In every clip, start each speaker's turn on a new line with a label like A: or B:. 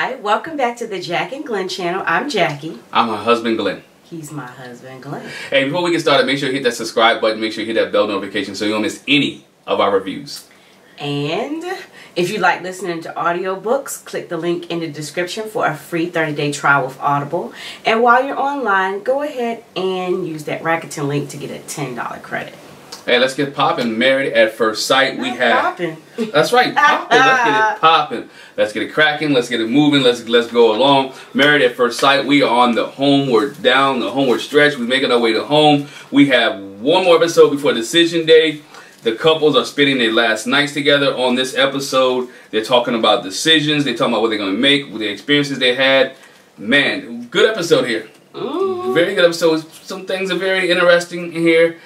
A: Hi, welcome back to the Jack and Glenn channel. I'm Jackie.
B: I'm her husband, Glenn.
A: He's my husband, Glenn.
B: Hey, before we get started, make sure you hit that subscribe button. Make sure you hit that bell notification so you don't miss any of our reviews.
A: And if you like listening to audiobooks, click the link in the description for a free 30-day trial with Audible. And while you're online, go ahead and use that Rakuten link to get a $10 credit.
B: Hey, let's get popping. Married at First Sight. We have
A: popping.
B: That's right, popping. Let's get it popping. Let's get it cracking. Let's get it moving. Let's go along. Married at First Sight. We are on the homeward stretch. We're making our way to home. We have one more episode before decision day. The couples are spending their last nights together on this episode. They're talking about decisions. They're talking about what they're going to make, what the experiences they had. Man, good episode here. Very good episode. Some things are very interesting here.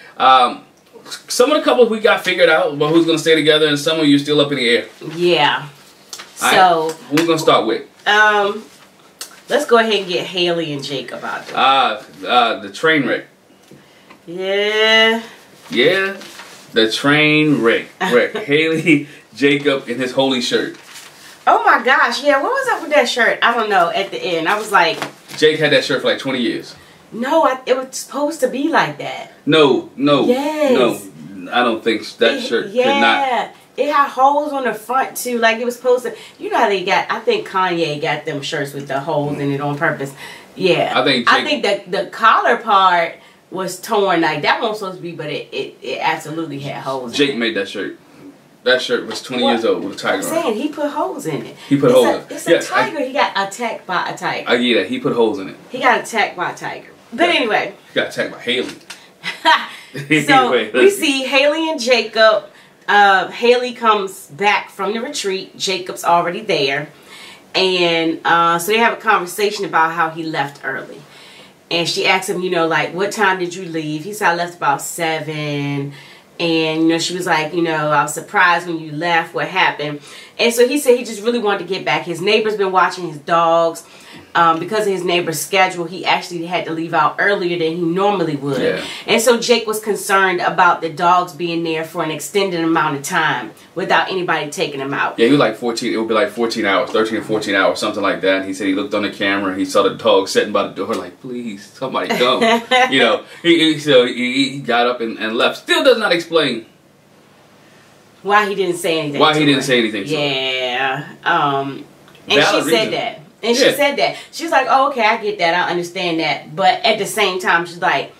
B: Some of the couples we got figured out about who's going to stay together, and some of you still up in the air.
A: Yeah.
B: So, right, who's going to start with?
A: Let's go ahead and get Haley and Jacob out there.
B: The train wreck.
A: Yeah.
B: Yeah. The train wreck. Haley, Jacob, in his holy shirt.
A: Oh my gosh, yeah, what was up with that shirt? I don't know, at the end. I was like...
B: Jake had that shirt for like 20 years.
A: No, it was supposed to be like that.
B: No.
A: Yes.
B: No, I don't think that shirt could not.
A: Yeah, it had holes on the front too. Like it was supposed to. You know how they got. I think Kanye got them shirts with the holes in it on purpose. Yeah. I think that the collar part was torn. Like that one was supposed to be, but it absolutely had holes.
B: Jake
A: in it.
B: made that shirt. That shirt was 20 years old with a tiger on it.
A: I'm saying he put holes in it.
B: He put holes in it.
A: It's a tiger. He got attacked by a tiger.
B: I get that. He put holes in it.
A: He got attacked by a tiger. But anyway.
B: He got attacked by Haley.
A: So we see Haley and Jacob. Haley comes back from the retreat. Jacob's already there. And so they have a conversation about how he left early. And she asks him, you know, like, what time did you leave? He said, I left about 7. And, you know, she was like, you know, I was surprised when you left. What happened? And so he said he just really wanted to get back. His neighbor's been watching his dogs. Because of his neighbor's schedule, he actually had to leave out earlier than he normally would. Yeah. And so Jake was concerned about the dogs being there for an extended amount of time without anybody taking them out.
B: Yeah, he was like 14. It would be like 14 hours, 13 or 14 hours, something like that. And he said he looked on the camera and he saw the dog sitting by the door like, please, somebody come. You know, so he got up and left. Still does not explain
A: why he didn't say anything.
B: Why he didn't say anything.
A: Yeah. And she said that. And she said that. She's like, oh, okay, I get that. I understand that. But at the same time, she's like,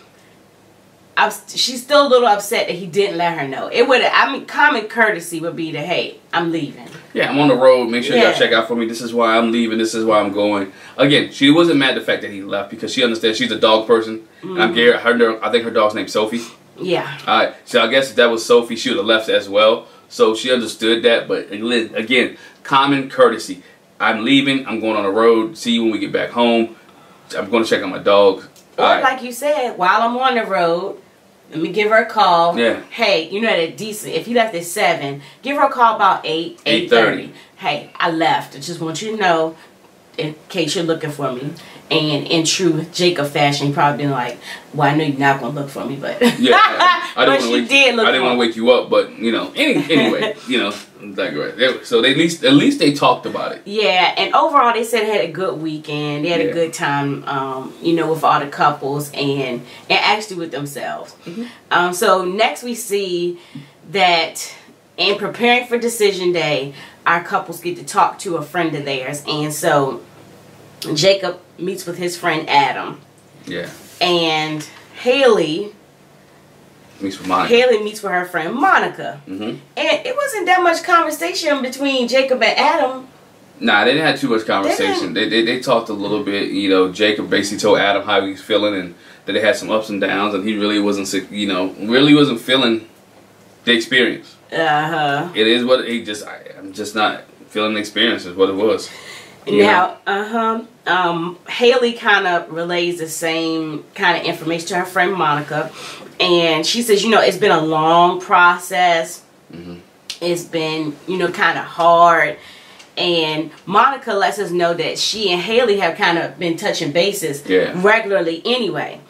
A: she's still a little upset that he didn't let her know. It would, I mean, common courtesy would be to, hey, I'm leaving. Yeah,
B: I'm on the road. Make sure y'all check out for me. This is why I'm leaving. This is why I'm going. Again, she wasn't mad at the fact that he left because she understands she's a dog person. And I'm I think her dog's named Sophie.
A: Yeah.
B: All right. So I guess if that was Sophie, she would have left as well. So she understood that. But again, common courtesy. I'm leaving. I'm going on the road. See you when we get back home. I'm going to check on my dogs.
A: Or like you said, while I'm on the road, let me give her a call.
B: Yeah. Hey,
A: you know that decent. If he left at 7, give her a call about 8:30. Hey, I left. I just want you to know, in case you're looking for me. And in true Jacob fashion, he probably been like, well, I know you're not going to look for me, but...
B: Yeah, I didn't want to wake you up, but, you know, anyway, you know, digress. So at least they talked about it.
A: Yeah, and overall, they said they had a good weekend. They had a good time, you know, with all the couples and actually with themselves. So next we see that in preparing for decision day, our couples get to talk to a friend of theirs. And so Jacob meets with his friend Adam.
B: Yeah.
A: And Haley
B: meets with Monica.
A: Haley meets with her friend Monica. And it wasn't that much conversation between Jacob and Adam.
B: Nah, they didn't have too much conversation. They talked a little bit. You know, Jacob basically told Adam how he was feeling and that they had some ups and downs, and he really wasn't, you know, wasn't feeling the experience. It is what I'm just not feeling the experience is what it was.
A: Now, Haley kind of relays the same kind of information to her friend Monica, and she says, you know, it's been a long process. It's been, you know, kind of hard, and Monica lets us know that she and Haley have kind of been touching bases regularly anyway.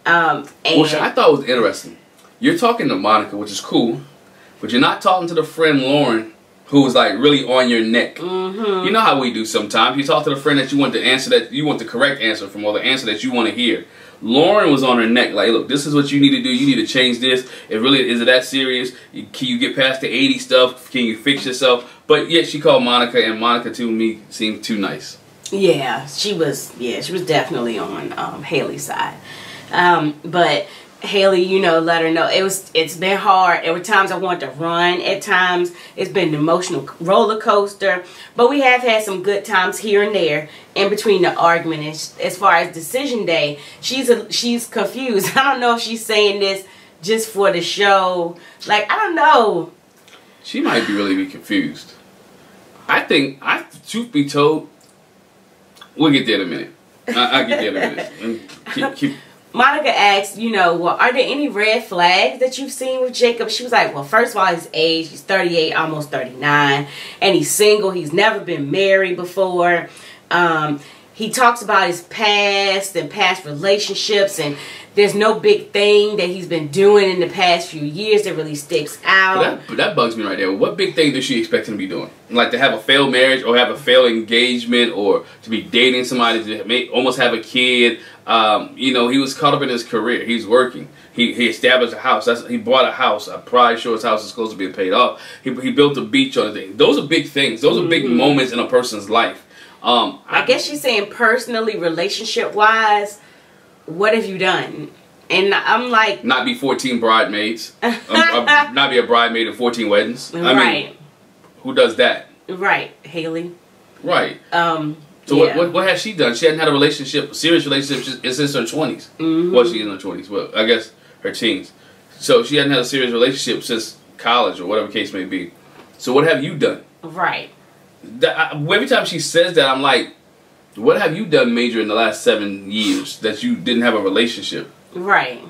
B: Which I thought was interesting. You're talking to Monica, which is cool, but you're not talking to the friend Lauren who was like really on your neck. You know how we do sometimes. You talk to the friend that you want the answer that you want the correct answer from, or the answer that you want to hear. Lauren was on her neck, like, look, this is what you need to do. You need to change this. It really is it that serious? Can you get past the 80 stuff? Can you fix yourself? But yet she called Monica, and Monica to me seemed too nice.
A: Yeah, she was definitely on Haley's side. But Haley, you know, let her know it's been hard. There were times I wanted to run. At times it's been an emotional roller coaster. But we have had some good times here and there in between the argument. And as far as decision day, she's confused. I don't know if she's saying this just for the show. Like, I don't know.
B: She might be confused. I think, truth be told, we'll get there in a minute. I'll get there in a minute. Keep
A: Monica asked, you know, well, are there any red flags that you've seen with Jacob? She was like, well, first of all, his age. He's 38, almost 39. And he's single. He's never been married before. He talks about his past and past relationships. And there's no big thing that he's been doing in the past few years that really sticks out.
B: But that bugs me right there. What big thing does she expect him to be doing? Like to have a failed marriage or have a failed engagement or to be dating somebody, to almost have a kid. You know, he was caught up in his career. He's working. He established a house. He bought a house. I'm probably sure his house is close to being paid off. He built a beach on the thing. Those are big things. Those are big moments in a person's life.
A: I guess she's saying personally, relationship-wise, what have you done? And I'm like...
B: Not be 14 bridesmaids. Not be a bridesmaid in 14 weddings. I mean, who does that?
A: Right. Haley.
B: Right. So what has she done? She hadn't had a serious relationship since her 20s. Well, she's in her 20s. Well, I guess her teens. So she hadn't had a serious relationship since college or whatever case may be. So what have you done?
A: Right.
B: Every time she says that, I'm like, what have you done major in the last 7 years that you didn't have a relationship?
A: Right.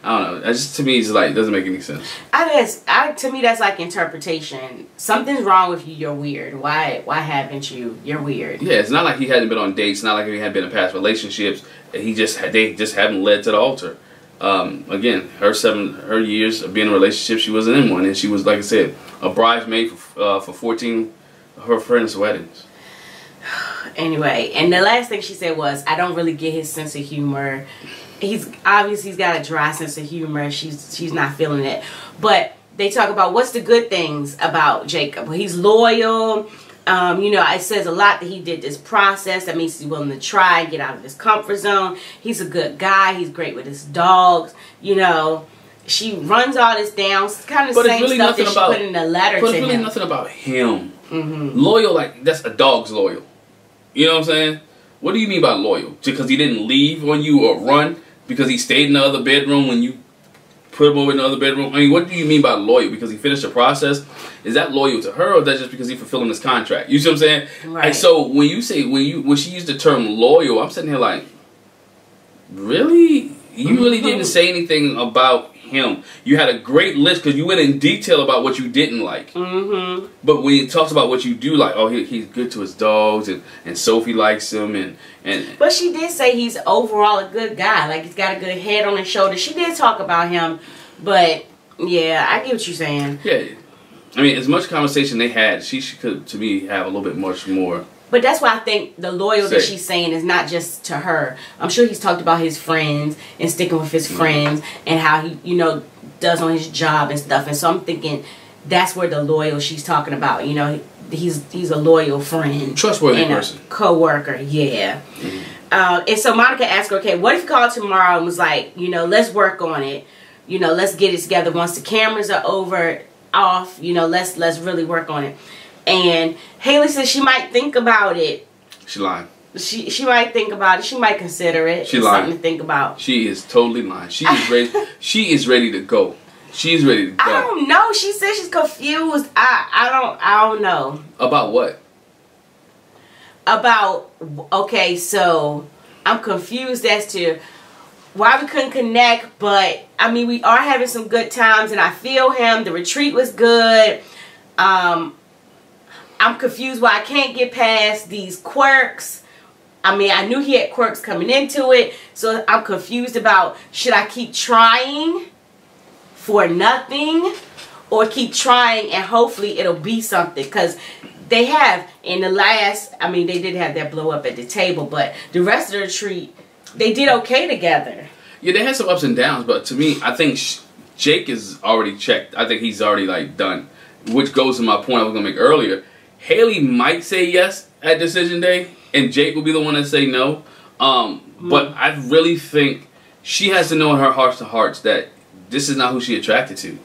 B: I don't know. To me, it's like, it doesn't make any sense.
A: To me, that's like interpretation. Something's wrong with you. You're weird. Why haven't you? You're weird.
B: Yeah, it's not like he hadn't been on dates. It's not like he hadn't been in past relationships. They just haven't led to the altar. Again, her years of being in a relationship, she wasn't in one, and she was, like I said, a bridesmaid for 14 of her friends' weddings.
A: Anyway, and the last thing she said was, I don't really get his sense of humor. He's got a dry sense of humor. She's not feeling it. But they talk about what's the good things about Jacob. Well, he's loyal. You know, it says a lot that he did this process. That means he's willing to try and get out of his comfort zone. He's a good guy. He's great with his dogs. You know, she runs all this down. It's kind of the same stuff that she put in the letter to him. But it's really nothing
B: about him. Loyal, like, that's a dog's loyal. You know what I'm saying? What do you mean by loyal? Because he didn't leave on you or run? Because he stayed in the other bedroom when you put him over in the other bedroom? I mean, what do you mean by loyal? Because he finished the process? Is that loyal to her, or is that just because he's fulfilling his contract? You see what I'm saying?
A: Right.
B: And so when she used the term loyal, I'm sitting here like, really? You really didn't say anything about him. You had a great list because you went in detail about what you didn't like. But when he talks about what you do like, oh, he's good to his dogs, and Sophie likes him, and
A: but she did say he's overall a good guy. Like, he's got a good head on his shoulders. She did talk about him, but yeah, I get what you're saying.
B: Yeah, I mean, as much conversation they had, she could, to me, have a little bit much more.
A: But that's why I think the loyal that she's saying is not just to her. I'm sure he's talked about his friends and sticking with his friends and how he, you know, does on his job and stuff. And so I'm thinking that's where the loyal she's talking about. You know, he's a loyal friend,
B: trustworthy person,
A: co-worker. Yeah. And so Monica asked her, okay, what if he called tomorrow and was like, you know, let's work on it. You know, let's get it together once the cameras are off. You know, let's really work on it. And Haley says she might think about it.
B: She lying.
A: She might think about it. She might consider it.
B: She lying.
A: Something to think about.
B: She is totally lying. She is ready. She is ready to go. She's ready to go.
A: I don't know. She says she's confused. I don't know.
B: About what?
A: About, okay, so I'm confused as to why we couldn't connect, but I mean, we are having some good times and I feel him. The retreat was good. I'm confused why I can't get past these quirks. I mean, I knew he had quirks coming into it, so I'm confused about, should I keep trying for nothing, or keep trying and hopefully it'll be something. Because they have, in the last, I mean, they did have that blow up at the table, but the rest of the retreat, they did okay together.
B: Yeah, they had some ups and downs, but to me, I think Jake is already checked. I think he's already, like, done. Which goes to my point I was going to make earlier. Haley might say yes at decision day, and Jake will be the one that say no. But I really think she has to know in her heart to hearts that this is not who she attracted to.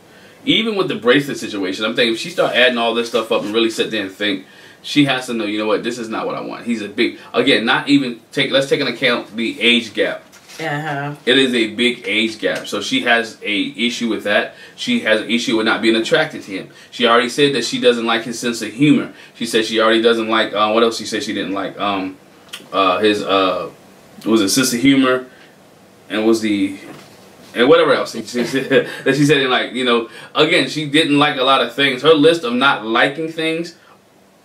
B: Even with the bracelet situation, I'm thinking if she start adding all this stuff up and really sit there and think, she has to know, you know what, this is not what I want. He's a big, again, not even, let's take into account the age gap. It is a big age gap. So she has a issue with that. She has an issue with not being attracted to him. She already said that she doesn't like his sense of humor. She said she already doesn't like, what else she said she didn't like? His, was it sense of humor? And was the... And whatever else that she said, in, like, you know, again, she didn't like a lot of things. Her list of not liking things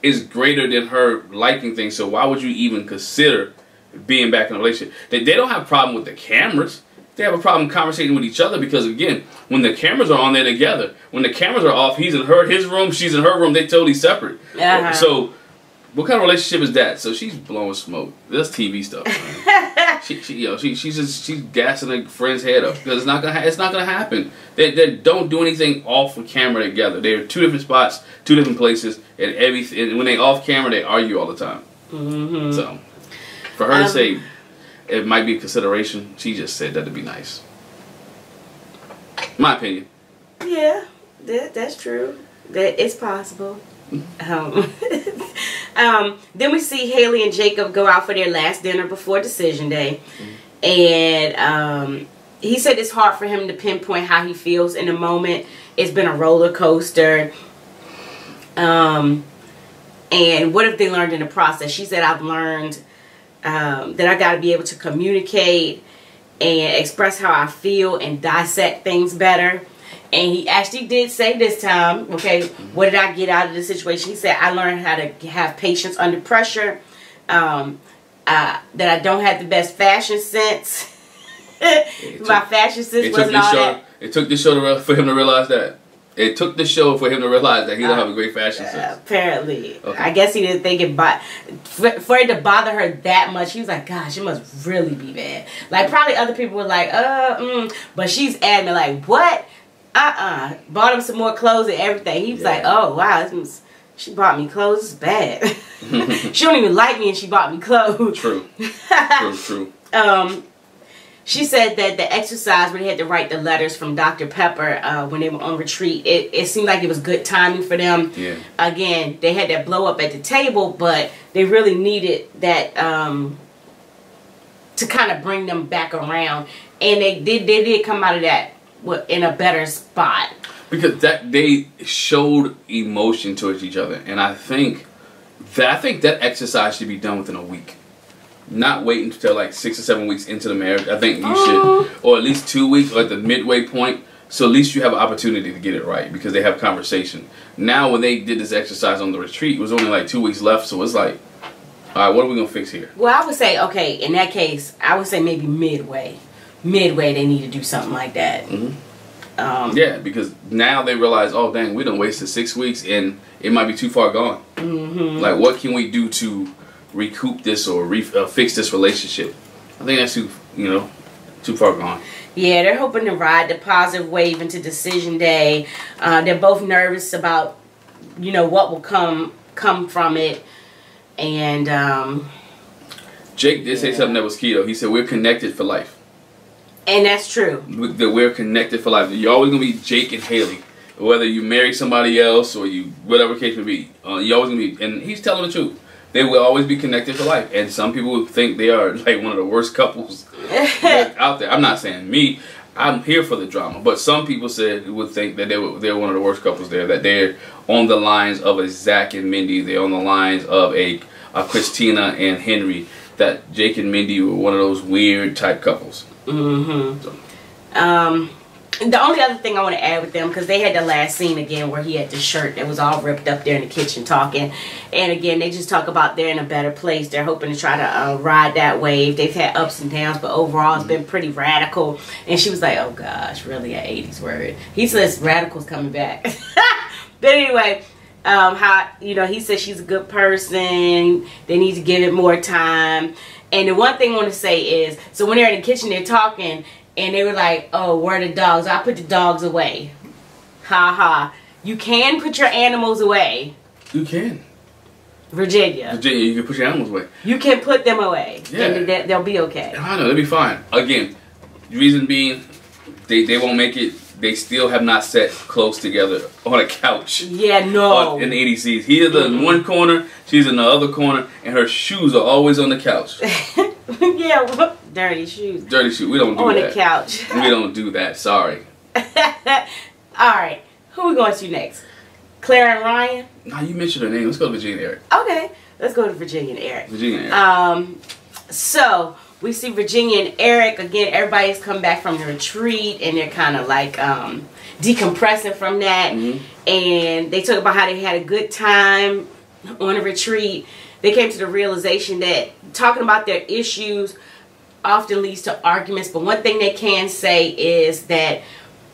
B: is greater than her liking things. So why would you even consider being back in a relationship? They don't have a problem with the cameras. They have a problem conversating with each other because, again, when the cameras are on there together, when the cameras are off, he's in his room, she's in her room, they're totally separate. So what kind of relationship is that? So she's blowing smoke. That's TV stuff, man. she's gassing her friend's head up because it's not gonna happen. They don't do anything off the camera together. They're two different spots, two different places, and when they off camera, they argue all the time. So for her to say it might be a consideration, she just said that'd be nice. My opinion. Yeah,
A: that's true. That it's possible. Then we see Haley and Jacob go out for their last dinner before decision day. And he said it's hard for him to pinpoint how he feels in the moment. It's been a roller coaster. And what have they learned in the process? She said, I've learned that I got to be able to communicate and express how I feel and dissect things better. And he actually did say this time, okay, what did I get out of the situation? He said, I learned how to have patience under pressure, that I don't have the best fashion sense. My fashion sense wasn't all that.
B: It took this show for him to realize that. It took the show for him to realize that he don't have a great fashion sense. Apparently.
A: Okay. I guess he didn't think it, for it to bother her that much, he was like, gosh, it must really be bad. Like, probably other people were like, but she's adamant, like, what? Bought him some more clothes and everything. He was like, oh, wow, she bought me clothes. It's bad. She don't even like me and she bought me clothes.
B: True. True.
A: She said that the exercise where they had to write the letters from Dr. Pepper when they were on retreat, it seemed like it was good timing for them.
B: Yeah.
A: Again, they had that blow up at the table, but they really needed that to kind of bring them back around. And they did come out of that in a better spot.
B: Because they showed emotion towards each other. And I think that exercise should be done within a week. Not wait until like 6 or 7 weeks into the marriage. I think you should, or at least 2 weeks, or at the midway point. So at least you have an opportunity to get it right because they have conversation. Now when they did this exercise on the retreat, it was only like 2 weeks left. So it's like, all right, what are we going to fix here?
A: Well, I would say, okay, in that case, I would say maybe midway. Midway, they need to do something like that.
B: Yeah, because now they realize, oh, dang, we done wasted 6 weeks and it might be too far gone. Like, what can we do to recoup this or fix this relationship? I think that's too far gone.
A: Yeah, they're hoping to ride the positive wave into decision day. They're both nervous about, what will come from it. And
B: Jake did say something that was key, though. He said, we're connected for life.
A: And that's true.
B: That we're connected for life. You're always going to be Jake and Haley. Whether you marry somebody else or whatever case may be. You're always going to be, and he's telling the truth. They will always be connected for life. And some people think they are like one of the worst couples out there. I'm not saying me. I'm here for the drama. But some people would think that they're one of the worst couples there. That they're on the lines of a Zach and Mindy. They're on the lines of a Christina and Henry. That Jake and Mindy were one of those weird type couples.
A: The only other thing I want to add with them, because they had the last scene again where he had the shirt that was all ripped up there in the kitchen talking. And again, they just talk about they're in a better place. They're hoping to try to ride that wave. They've had ups and downs, but overall it's been pretty radical. And she was like, oh gosh, really an 80s word. He says radical's coming back. But anyway, how, you know, he says she's a good person. They need to give it more time. And the one thing I want to say is, so when they're in the kitchen, they're talking, and they were like, oh, where are the dogs? I put the dogs away. Ha ha. You can put your animals away.
B: You can.
A: Virginia,
B: you can put your animals away.
A: You can put them away.
B: Yeah.
A: And they'll be okay.
B: I know, they'll be fine. Again, the reason being, they won't make it. They still have not sat close together on a couch.
A: Yeah, no.
B: In the 80s. He is in one corner, she's in the other corner, and her shoes are always on the couch.
A: Yeah, dirty shoes.
B: Dirty shoes. We don't do that.
A: On the couch.
B: We don't do that. Sorry.
A: Alright. Who we going to next? Claire and Ryan?
B: Nah, you mentioned her name. Let's go to Virginia and Eric.
A: Okay. Let's go to Virginia and Eric.
B: Virginia and Eric.
A: So, we see Virginia and Eric. Again, everybody's come back from the retreat, and they're kind of like decompressing from that. And they talk about how they had a good time on the retreat. They came to the realization that talking about their issues often leads to arguments, but one thing they can say is that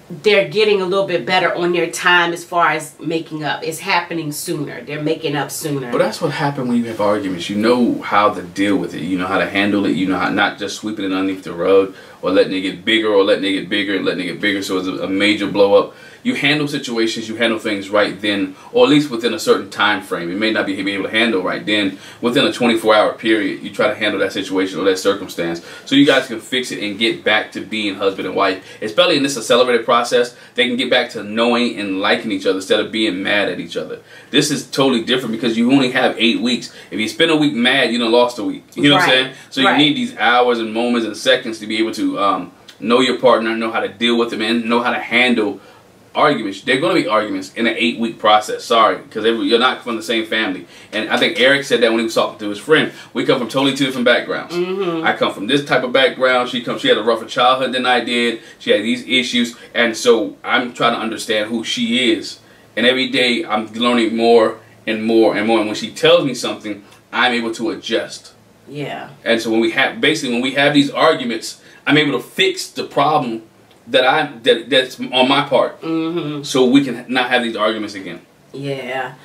A: they're getting a little bit better on their time as far as making up. It's happening sooner. They're making up sooner.
B: But that's what happens when you have arguments. You know how to deal with it. You know how to handle it. You know how not just sweeping it underneath the rug or letting it get bigger or letting it get bigger and letting it get bigger so it's a major blow up. You handle situations, you handle things right then, or at least within a certain time frame. You may not be able to handle right then. Within a 24-hour period, you try to handle that situation or that circumstance so you guys can fix it and get back to being husband and wife. Especially in this accelerated process, they can get back to knowing and liking each other instead of being mad at each other. This is totally different because you only have 8 weeks. If you spend a week mad, you done lost a week. You know what I'm saying? So you need these hours and moments and seconds to be able to know your partner, know how to deal with them, and know how to handle arguments. They're going to be arguments in an 8-week process. Sorry, because you're not from the same family. And I think Eric said that when he was talking to his friend. We come from totally two different backgrounds. I come from this type of background. She had a rougher childhood than I did. She had these issues, and so I'm trying to understand who she is. And every day I'm learning more and more and more. And when she tells me something, I'm able to adjust.
A: Yeah.
B: And so when we have these arguments, I'm able to fix the problem that's on my part, so we can not have these arguments again. Yeah,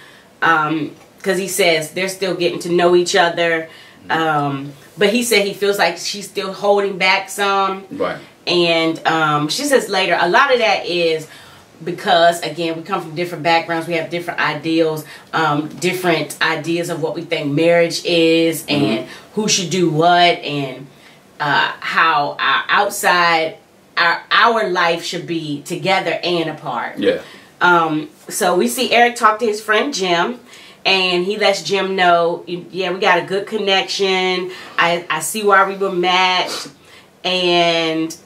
A: because he says they're still getting to know each other, but he said he feels like she's still holding back some.
B: Right.
A: And she says later, a lot of that is because, again, we come from different backgrounds. We have different ideals, different ideas of what we think marriage is, and who should do what, and how our outside. Our life should be together and apart.
B: Yeah.
A: So we see Eric talk to his friend Jim, and he lets Jim know, yeah, we got a good connection. I see why we were matched. And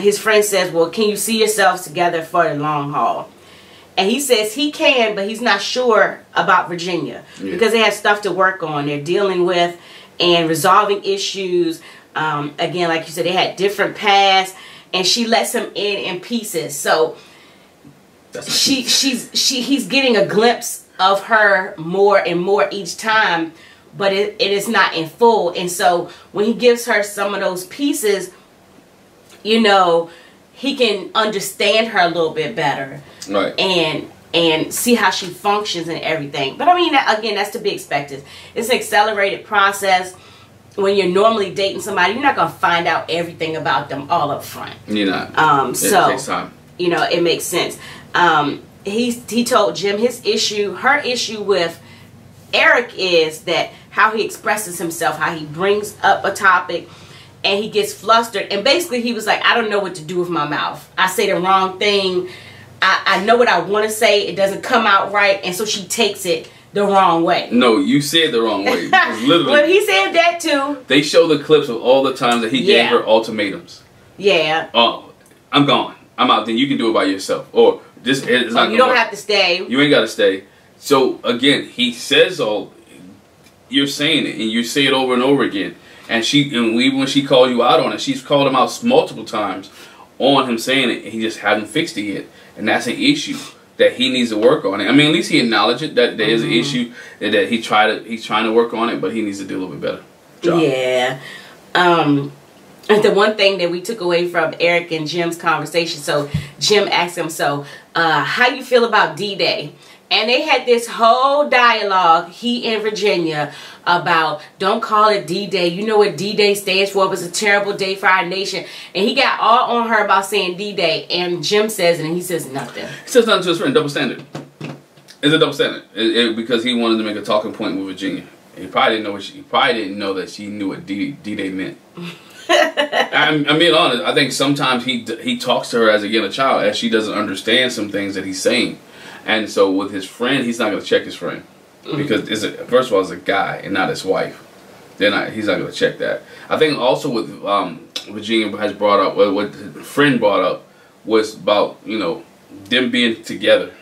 A: his friend says, well, can you see yourselves together for the long haul? And he says he can, but he's not sure about Virginia because they have stuff to work on. They're dealing with and resolving issues. Again, like you said, they had different pasts. And she lets him in pieces. So he's getting a glimpse of her more and more each time, but it is not in full. And so when he gives her some of those pieces, you know, he can understand her a little bit better.
B: Right.
A: And see how she functions and everything. But I mean, again, that's to be expected. It's an accelerated process. When you're normally dating somebody, you're not going to find out everything about them all up front.
B: You're not. It takes time.
A: You know, it makes sense. He told Jim her issue with Eric is that how he expresses himself, how he brings up a topic, and he gets flustered. And basically, he was like, I don't know what to do with my mouth. I say the wrong thing. I know what I want to say. It doesn't come out right. And so she takes it the wrong way.
B: No, you said the wrong way. Literally.
A: Well, he said that too.
B: They show the clips of all the times that he gave her ultimatums.
A: Yeah.
B: Oh, I'm gone. I'm out. Then you can do it by yourself. Or just it's not.
A: You don't have to stay.
B: You ain't got to stay. So again, he says all. You're saying it, and you say it over and over again. And even when she called you out on it, she's called him out multiple times on him saying it. He just hasn't fixed it yet, and that's an issue that he needs to work on it. I mean, at least he acknowledged it, that there is an issue, that he's trying to work on it, but he needs to do a little bit better job.
A: Yeah. The one thing that we took away from Eric and Jim's conversation, so Jim asked him, so how you feel about D-Day? And they had this whole dialogue, he and Virginia, about don't call it D-Day. You know what D-Day stands for. It was a terrible day for our nation. And he got all on her about saying D-Day. And Jim says it, and he says nothing.
B: He says nothing to his friend. Double standard. It's a double standard. Because he wanted to make a talking point with Virginia. He probably didn't know that she knew what D-Day meant. I'm being honest. I think sometimes he talks to her as again a child, as she doesn't understand some things that he's saying. And so with his friend, he's not going to check his friend. Because first of all, it's a guy and not his wife. He's not going to check that. I think also what Virginia has brought up, what the friend brought up, was about, you know, them being together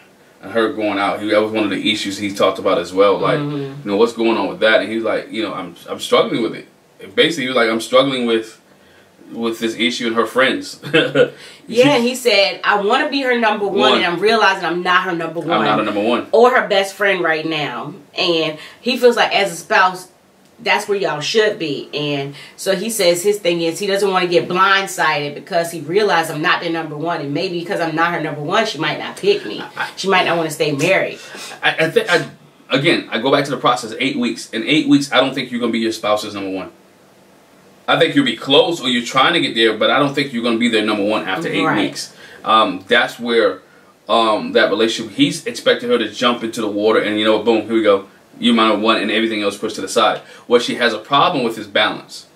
B: and her going out. That was one of the issues he talked about as well. Like, you know, what's going on with that? And he was like, you know, I'm struggling with it. Basically, he was like, I'm struggling with this issue and her friends.
A: Yeah, he said, I want to be her number one, and I'm realizing I'm not her number one.
B: I'm not her number one.
A: Or her best friend right now. And he feels like as a spouse, that's where y'all should be. And so he says his thing is he doesn't want to get blindsided because he realized I'm not the number one. And maybe because I'm not her number one, she might not pick me. She might not want to stay married.
B: I think, again, I go back to the process, 8 weeks. In 8 weeks, I don't think you're going to be your spouse's number one. I think you'll be close or you're trying to get there, but I don't think you're going to be their number one after 8 weeks. That's where that relationship, he's expecting her to jump into the water and, you know, boom, here we go. You're my number one and everything else pushed to the side. What she has a problem with is balance.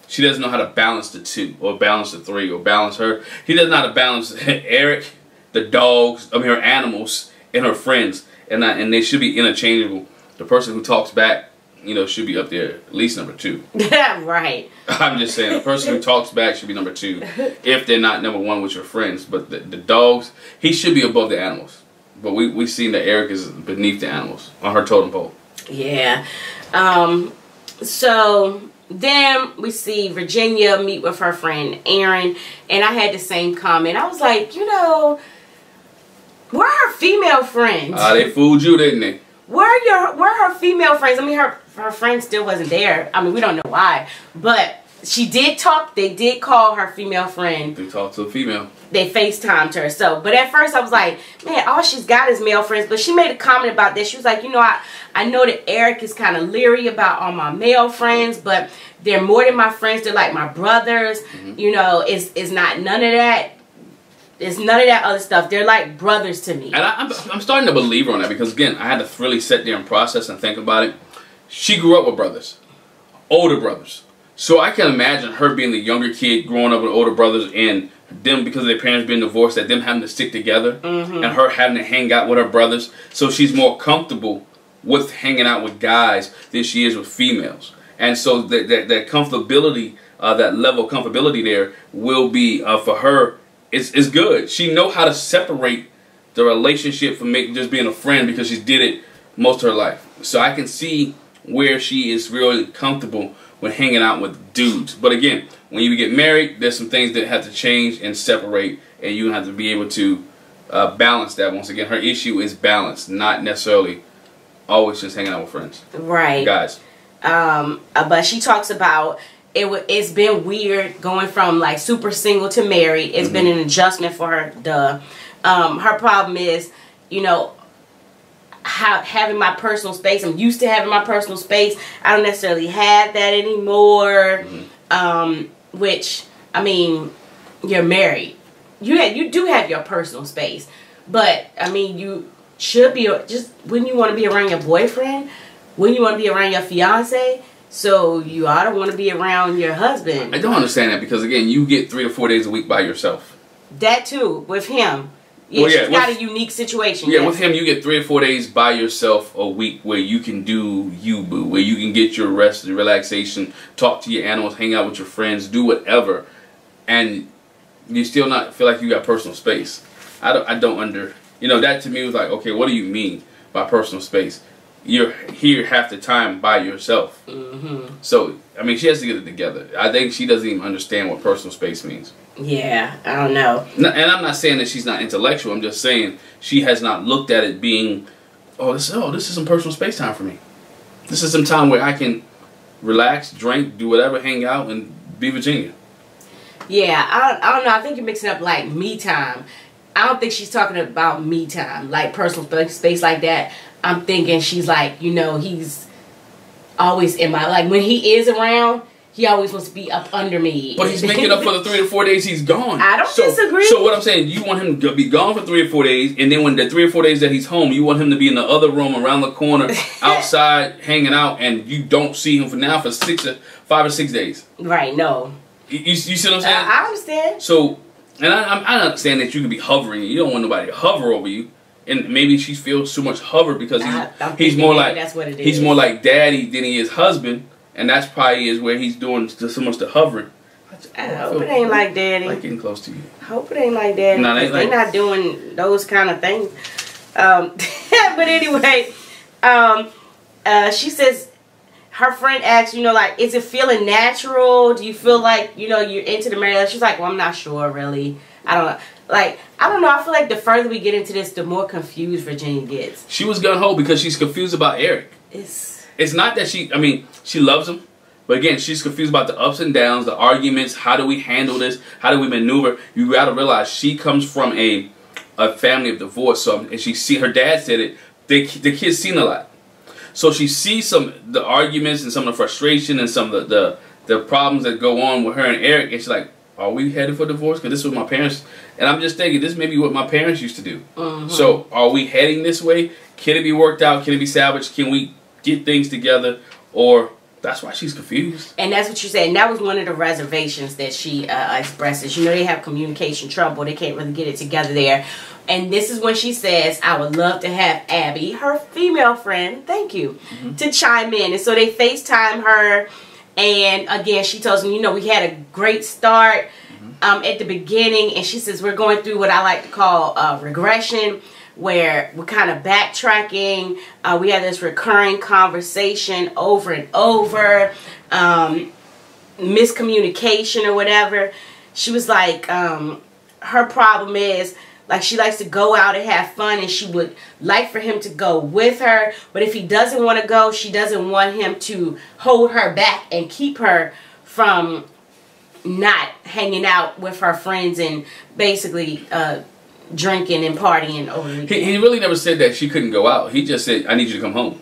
B: She doesn't know how to balance the two or balance the three or balance her. He doesn't know how to balance Eric, the dogs, her animals, and her friends. And they should be interchangeable. The person who talks back, you know, should be up there at least number 2.
A: Yeah, right.
B: I'm just saying, the person who talks back should be number 2 if they're not number 1 with your friends. But the dogs, he should be above the animals. But we've seen that Eric is beneath the animals on her totem pole.
A: Yeah. So then we see Virginia meet with her friend Aaron, and I had the same comment. I was like, you know, where are her female friends?
B: They fooled you, didn't they?
A: Where are her female friends? I mean, her friend still wasn't there. I mean, we don't know why. But she did talk. They did call her female friend.
B: They talked to a female.
A: They FaceTimed her. So, but at first I was like, man, all she's got is male friends. But she made a comment about this. She was like, you know, I know that Eric is kind of leery about all my male friends, but they're more than my friends. They're like my brothers. You know, it's not none of that. It's none of that other stuff. They're like brothers to me.
B: And I'm starting to believe her on that because, again, I had to really sit there and process and think about it. She grew up with brothers. Older brothers. So I can imagine her being the younger kid growing up with older brothers and them, because of their parents being divorced, that them having to stick together and her having to hang out with her brothers. So she's more comfortable with hanging out with guys than she is with females. And so that comfortability, that level of comfortability there will be, for her, it's good. She know how to separate the relationship from just being a friend because she did it most of her life. So I can see where she is really comfortable when hanging out with dudes. But again, when you get married, there's some things that have to change and separate, and you have to be able to balance that. Once again, her issue is balance, not necessarily always just hanging out with friends.
A: Right.
B: Guys.
A: But she talks about it's been weird going from like super single to married. It's been an adjustment for her. Her problem is, you know, having my personal space. I'm used to having my personal space. I don't necessarily have that anymore. Which, I mean, you're married. You do have your personal space. But, I mean, you should be, just when you want to be around your boyfriend, when you want to be around your fiance, so you ought to want to be around your husband.
B: I don't understand that because, again, you get 3 or 4 days a week by yourself.
A: That too, with him. Yeah, well, she's got a unique situation.
B: Yeah, with him, you get 3 or 4 days by yourself a week where you can do you, boo. Where you can get your rest, your relaxation, talk to your animals, hang out with your friends, do whatever. And you still not feel like you got personal space. I don't you know, that to me was like, okay, what do you mean by personal space? You're here half the time by yourself. So, I mean, she has to get it together. I think she doesn't even understand what personal space means.
A: Yeah, I don't know.
B: No, and I'm not saying that she's not intellectual. I'm just saying she has not looked at it being, this is some personal space time for me. This is some time where I can relax, drink, do whatever, hang out, and be Virginia.
A: Yeah, I don't know. I think you're mixing up like me time. I don't think she's talking about me time, like personal space like that. I'm thinking she's like, you know, he's always in my, like when he is around, he always wants to be up under me.
B: But he's making up for the 3 to 4 days he's gone.
A: I don't disagree.
B: So what I'm saying, you want him to be gone for 3 or 4 days, and then when the 3 or 4 days that he's home, you want him to be in the other room around the corner, outside, hanging out, and you don't see him for 5 or 6 days.
A: Right, no.
B: You see what I'm saying?
A: I understand.
B: So, and I understand that you can be hovering. You don't want nobody to hover over you. And maybe she feels too much hover because he's more like,
A: that's what it is.
B: He's more like daddy than he is husband. And that's probably is where he's doing so much the hovering.
A: I hope it ain't like daddy.
B: Like getting close to you.
A: I hope it ain't like daddy.
B: No,
A: they're not doing those kind of things. But anyway, she says, her friend asks, you know, like, is it feeling natural? Do you feel like, you know, you're into the marriage? She's like, well, I'm not sure, really. I don't know. Like, I don't know. I feel like the further we get into this, the more confused Virginia gets.
B: She was gung-ho because she's confused about Eric. It's not that she loves him. But again, she's confused about the ups and downs, the arguments. How do we handle this? How do we maneuver? You got to realize she comes from a family of divorce. So, and her dad said it. The kid's seen a lot. So she sees the arguments and some of the frustration and some of the problems that go on with her and Eric. And she's like, are we headed for divorce? Because this was my parents. And I'm just thinking, this may be what my parents used to do. So are we heading this way? Can it be worked out? Can it be salvaged? Can we get things together? Or that's why she's confused. And
A: that's what you said. And that was one of the reservations that she expresses. You know, they have communication trouble. They can't really get it together there. And this is when she says, I would love to have Abby, her female friend, thank you, to chime in. And so they FaceTime her. And again, she tells them, you know, we had a great start at the beginning. And she says, we're going through what I like to call regression, where we're kind of backtracking. We had this recurring conversation over and over, miscommunication or whatever. She was like, her problem is, like, she likes to go out and have fun, and she would like for him to go with her. But if he doesn't want to go, she doesn't want him to hold her back and keep her from not hanging out with her friends and basically drinking and partying over the weekend.
B: He really never said that she couldn't go out. He just said, I need you to come home.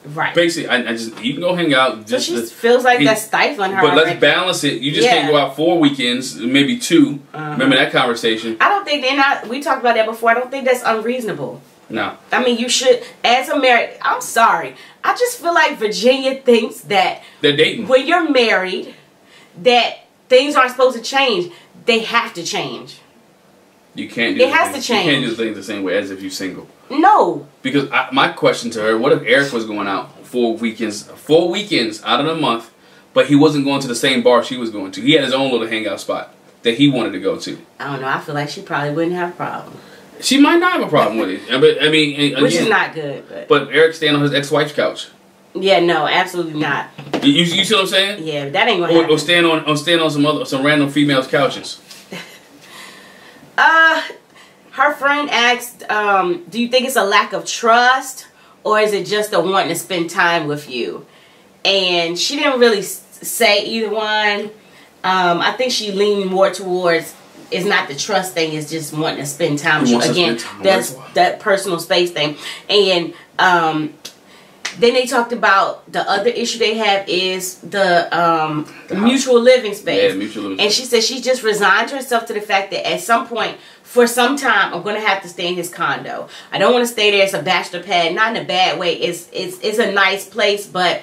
A: Right.
B: Basically, you can go hang out.
A: So she feels like that's stifling her.
B: But let's balance it. You just can't go out 4 weekends, maybe 2. Remember that conversation?
A: I don't think we talked about that before. I don't think that's unreasonable.
B: No.
A: I mean, you should, as a married, I'm sorry. I just feel like Virginia thinks that
B: they're dating.
A: When you're married, that things aren't supposed to change. They have to change.
B: You can't do
A: it. It has to change.
B: You can't do things the same way as if you're single.
A: No.
B: Because my question to her, what if Eric was going out 4 weekends out of the month, but he wasn't going to the same bar she was going to? He had his own little hangout spot that he wanted to go to.
A: I don't know. I feel like she probably wouldn't have a problem.
B: She might not have a problem with it. But I mean, again,
A: which is not good.
B: But Eric's staying on his ex-wife's couch.
A: Yeah, no, absolutely not.
B: You see what I'm saying?
A: Yeah, that ain't gonna happen.
B: Or staying on some random females' couches.
A: Her friend asked, do you think it's a lack of trust, or is it just a wanting to spend time with you? And she didn't really say either one. I think she leaned more towards, it's not the trust thing, it's just wanting to spend time with you. Again, that's that personal space thing. And then they talked about the other issue they have is the mutual living space.
B: Yeah, mutual living
A: space. And she said she just resigned herself to the fact that at some point, for some time, I'm going to have to stay in his condo. I don't want to stay there. It's a bachelor pad. Not in a bad way. It's a nice place, but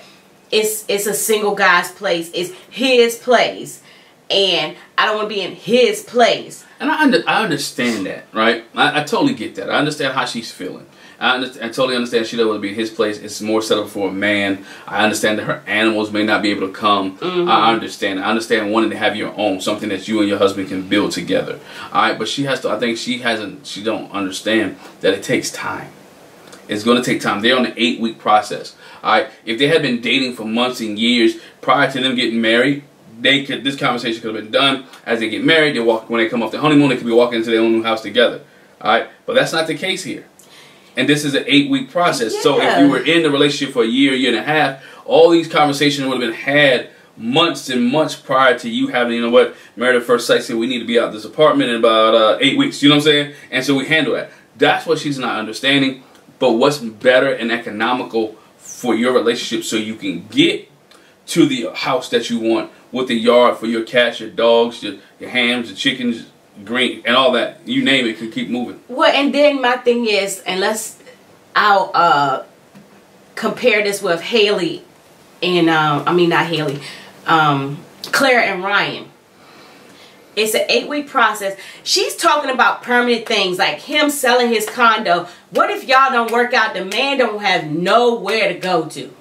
A: it's a single guy's place. It's his place. And I don't want to be in his place.
B: And I understand that, right? I totally get that. I understand how she's feeling. I totally understand she doesn't want to be in his place. It's more set up for a man. I understand that her animals may not be able to come. I understand. I understand wanting to have your own, something that you and your husband can build together. All right, but she has to. I think she don't understand that it takes time. It's going to take time. They're on an 8-week process. All right, if they had been dating for months and years prior to them getting married, this conversation could have been done as they get married. When they come off their honeymoon, they could be walking into their own new house together. All right, but that's not the case here. And this is an 8-week process.
A: Yeah.
B: So if you were in the relationship for a year and a half, all these conversations would have been had months and months prior to you having, you know what, married at first sight, said we need to be out of this apartment in about 8 weeks. You know what I'm saying? And so we handle that. That's what she's not understanding. But what's better and economical for your relationship so you can get to the house that you want with the yard for your cats, your dogs, your hams, your chickens, green, and all that. You name it, can keep moving.
A: Well, and then my thing is, and I'll compare this with Haley and, I mean not Haley, Claire and Ryan. It's an 8-week process. She's talking about permanent things like him selling his condo. What if y'all don't work out? The man don't have nowhere to go to.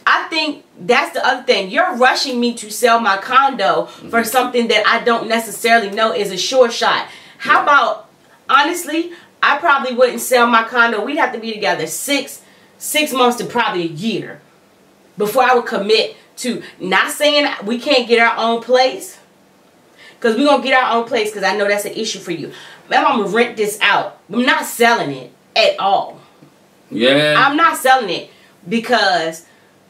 A: I think that's the other thing. You're rushing me to sell my condo for something that I don't necessarily know is a sure shot. How about, honestly, I probably wouldn't sell my condo. We'd have to be together 6 months to probably a year before I would commit to, not saying we can't get our own place, because we're going to get our own place, because I know that's an issue for you. I'm going to rent this out. I'm not selling it at all.
B: Yeah.
A: I'm not selling it because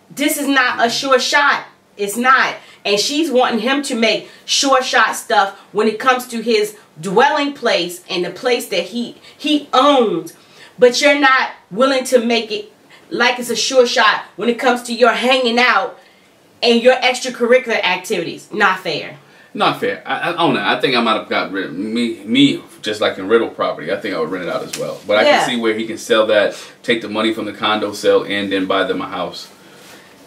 A: this is not a sure shot. It's not. And she's wanting him to make sure shot stuff when it comes to his dwelling place and the place that he owns. But you're not willing to make it like it's a sure shot when it comes to your hanging out and your extracurricular activities. Not fair. Not fair.
B: I don't know. I think I might have got rid of me just like in rental property. I think I would rent it out as well. But I can see where he can sell that, take the money from the condo sale, and then buy them a house.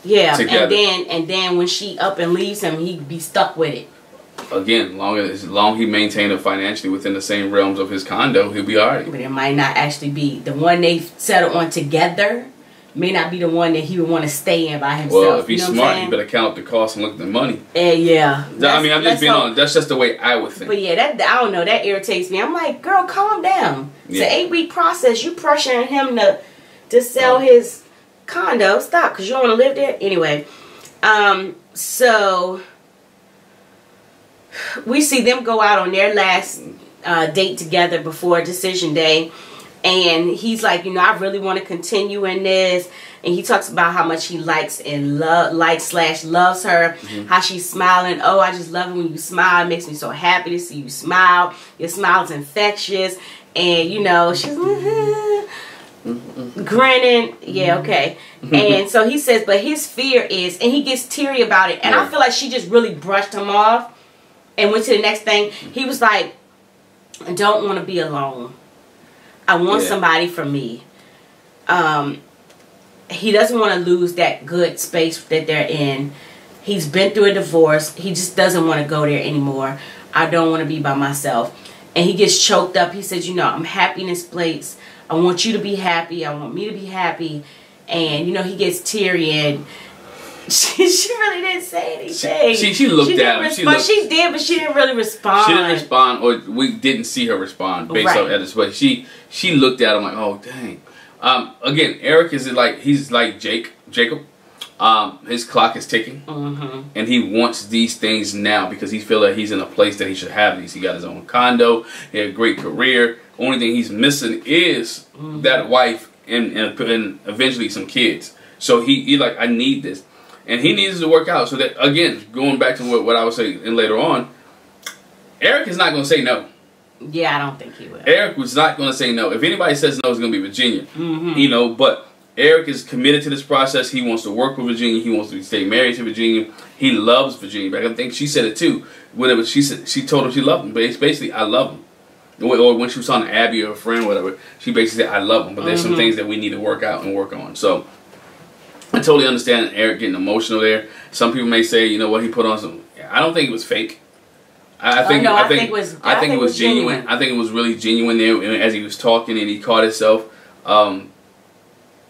A: Yeah, together. and then when she up and leaves him, he'd be stuck with it.
B: Again, as long he maintain it financially within the same realms of his condo, he'll be alright.
A: But it might not actually be the one they settle on together. May not be the one that he would want to stay in by himself.
B: Well, if he's smart, he better count the cost and look at the money.
A: Yeah.
B: I mean, I'm just being honest. That's just the way I would think.
A: But yeah, I don't know. That irritates me. I'm like, girl, calm down. It's an 8-week process. You pressuring him to sell his condo. Stop, because you don't want to live there anyway. So we see them go out on their last date together before decision day. And he's like, you know, I really want to continue in this. And he talks about how much he likes and loves her. How she's smiling. Oh, I just love it when you smile. It makes me so happy to see you smile. Your smile's infectious. And, you know, she's grinning. Yeah, okay. And so he says, but his fear is, and he gets teary about it. And I feel like she just really brushed him off and went to the next thing. He was like, I don't want to be alone. I want somebody for me. He doesn't want to lose that good space that they're in. He's been through a divorce. He just doesn't want to go there anymore. I don't want to be by myself. And he gets choked up. He says, you know, I'm happy in this place. I want you to be happy. I want me to be happy. And, you know, he gets teary and she really didn't say anything.
B: She looked at him.
A: She did, but she didn't really respond.
B: She didn't respond, or we didn't see her respond based on this. But she looked at him like, oh, dang. Again, Eric he's like Jacob. His clock is ticking, and he wants these things now because he feels like he's in a place that he should have these. He got his own condo, he had a great career. Only thing he's missing is that wife and eventually some kids. So he like, I need this, and he needs to work out. So that, again, going back to what I was saying later on, Eric is not going to say no.
A: Yeah, I don't think he will.
B: Eric was not going to say no. If anybody says no, it's going to be Virginia. You know, but Eric is committed to this process. He wants to work with Virginia. He wants to stay married to Virginia. He loves Virginia. But I think she said it too. Whatever she said, she told him she loved him. But it's basically, I love him. Or when she was on Abby or a friend, whatever, she basically said, I love him. But there's some things that we need to work out and work on. So I totally understand Eric getting emotional there. Some people may say, you know what, he put on some. I don't think it was fake. I think it was genuine. I think it was really genuine there as he was talking and he caught himself.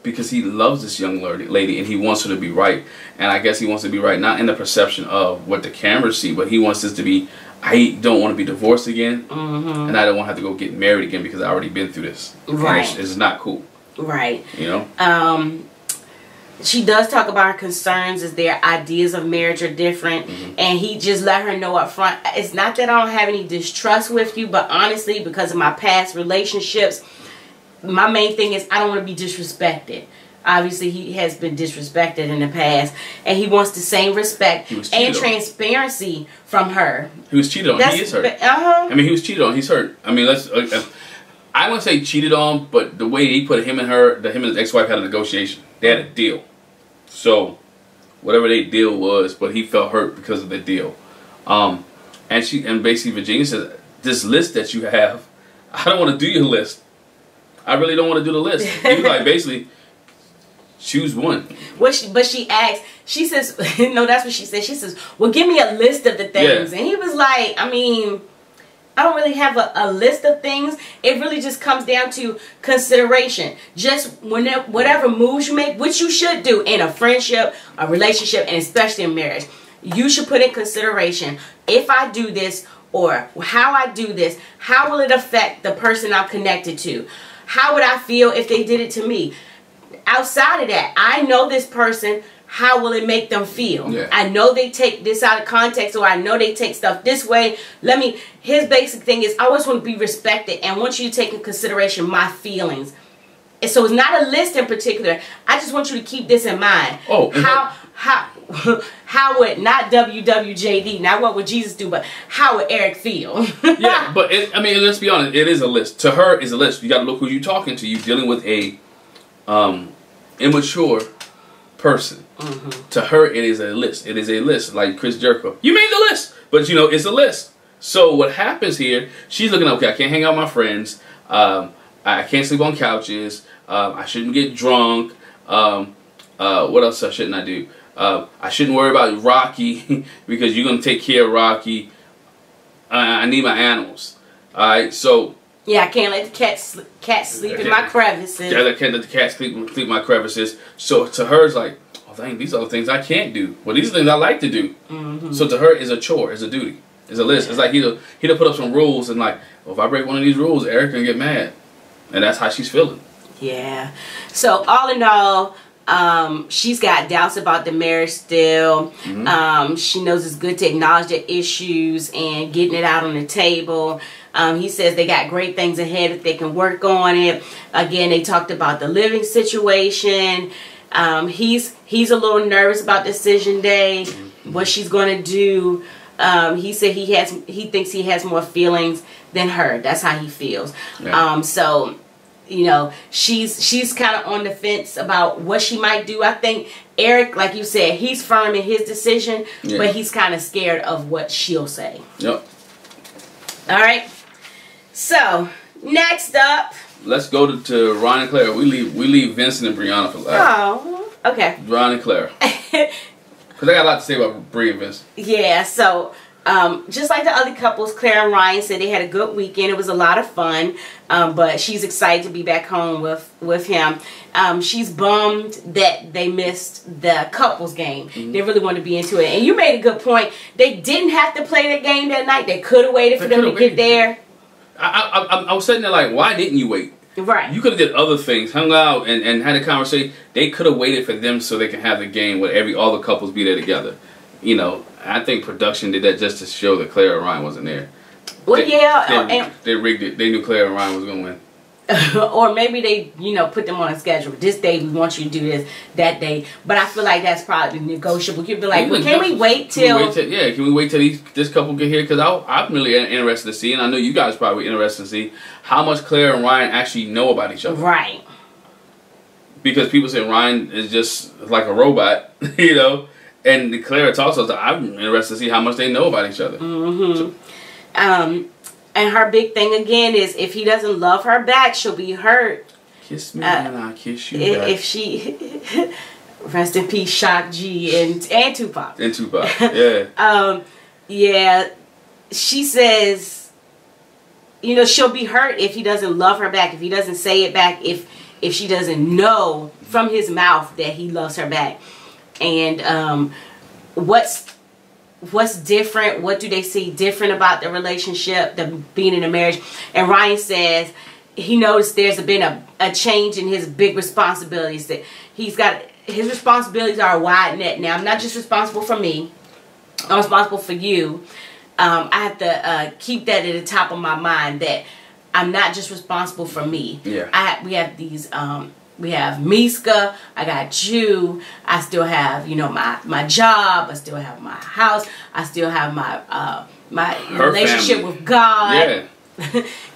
B: Because he loves this young lady and he wants her to be right. And I guess he wants to be right not in the perception of what the cameras see, but he wants this to be, I don't want to be divorced again, and I don't want to have to go get married again because I've already been through this.
A: Right.
B: It's not cool.
A: Right.
B: You know?
A: she does talk about her concerns as their ideas of marriage are different, and he just let her know up front, it's not that I don't have any distrust with you, but honestly, because of my past relationships, my main thing is I don't want to be disrespected. Obviously, he has been disrespected in the past, and he wants the same respect and transparency from her.
B: He was cheated on. He is hurt. I mean, he was cheated on. He's hurt. I mean, I wouldn't say cheated on, but the way he put him and his ex-wife had a negotiation. They had a deal. So, whatever their deal was, but he felt hurt because of the deal. And basically Virginia says, this list that you have, I don't want to do your list. I really don't want to do the list. He was like, basically, choose one.
A: But she asked, she says, no, that's what she said. She says, well, give me a list of the things. And he was like, I mean, I don't really have a list of things. It really just comes down to consideration. Just whatever moves you make, which you should do in a friendship, a relationship, and especially in marriage. You should put in consideration, if I do this or how I do this, how will it affect the person I'm connected to? How would I feel if they did it to me? Outside of that, I know this person. How will it make them feel?
B: Yeah.
A: I know they take this out of context, or I know they take stuff this way. His basic thing is, I always want to be respected and want you to take into consideration my feelings. And so it's not a list in particular. I just want you to keep this in mind.
B: Oh,
A: how would, not WWJD, not what would Jesus do, but how would Eric feel?
B: Yeah, but I mean, let's be honest, it is a list. To her, it's a list. You got to look who you're talking to. You're dealing with a immature person. To her, it is a list. It is a list, like Chris Jericho. You made the list, but you know it's a list. So what happens here? She's looking, okay, I can't hang out with my friends. I can't sleep on couches. I shouldn't get drunk. What else shouldn't I do? I shouldn't worry about Rocky because you're gonna take care of Rocky. I need my animals. All right, so.
A: Yeah, I can't let the cat sleep in my crevices.
B: Yeah, I can't let the cat sleep in my crevices. So to her, it's like, oh, dang, these are the things I can't do. Well, these are things I like to do. So to her, it's a chore, it's a duty, it's a list. It's like he'll put up some rules and like, well, if I break one of these rules, Eric can get mad, and that's how she's feeling. Yeah.
A: So all in all, she's got doubts about the marriage still. She knows it's good to acknowledge the issues and getting it out on the table. He says they got great things ahead if they can work on it. Again, they talked about the living situation. He's a little nervous about decision day, what she's going to do. He said he thinks he has more feelings than her. That's how he feels. Yeah. So, you know, she's kind of on the fence about what she might do. I think Eric, like you said, he's firm in his decision, but he's kind of scared of what she'll say.
B: Yep.
A: All right. So, next up.
B: Let's go to Ron and Claire. We leave Vincent and Brianna for last.
A: Oh, okay.
B: Ron and Claire. Because I got a lot to say about Bri and Vincent.
A: Yeah, so just like the other couples, Claire and Ryan said they had a good weekend. It was a lot of fun, but she's excited to be back home with him. She's bummed that they missed the couples game. They really want to be into it. And you made a good point. They didn't have to play the game that night. They could have waited for them to get there.
B: I was sitting there like, why didn't you wait?
A: Right.
B: You could have did other things, hung out and had a conversation. They could have waited for them so they can have the game where all the couples be there together. You know, I think production did that just to show that Claire and Ryan wasn't there.
A: Well,
B: they rigged it. They knew Claire and Ryan was going to win.
A: Or maybe they, put them on a schedule. This day we want you to do this, that day. But I feel like that's probably negotiable. You'd be like, well, can we wait till...
B: Can we wait till this couple get here? Because I'm really interested to see, and I know you guys probably interested to see, how much Claire and Ryan actually know about each other.
A: Right.
B: Because people say Ryan is just like a robot, and Claire talks to us. I'm interested to see how much they know about each other.
A: And her big thing again is if he doesn't love her back, she'll be hurt.
B: Kiss me and I'll kiss you back.
A: If she, rest in peace, Shock G and Tupac.
B: And Tupac, yeah.
A: Yeah, she says, she'll be hurt if he doesn't love her back, if he doesn't say it back, if she doesn't know from his mouth that he loves her back. And what's different? What do they see different about the relationship, being in a marriage? And Ryan says he noticed there's been a change in his big responsibilities, that he's got his responsibilities are a wide net now. I'm not just responsible for me. I'm responsible for you. I have to keep that at the top of my mind that I'm not just responsible for me.
B: Yeah.
A: We have these. We have Miska. I got you. I still have my job. I still have my house. I still have my relationship
B: family.
A: with God.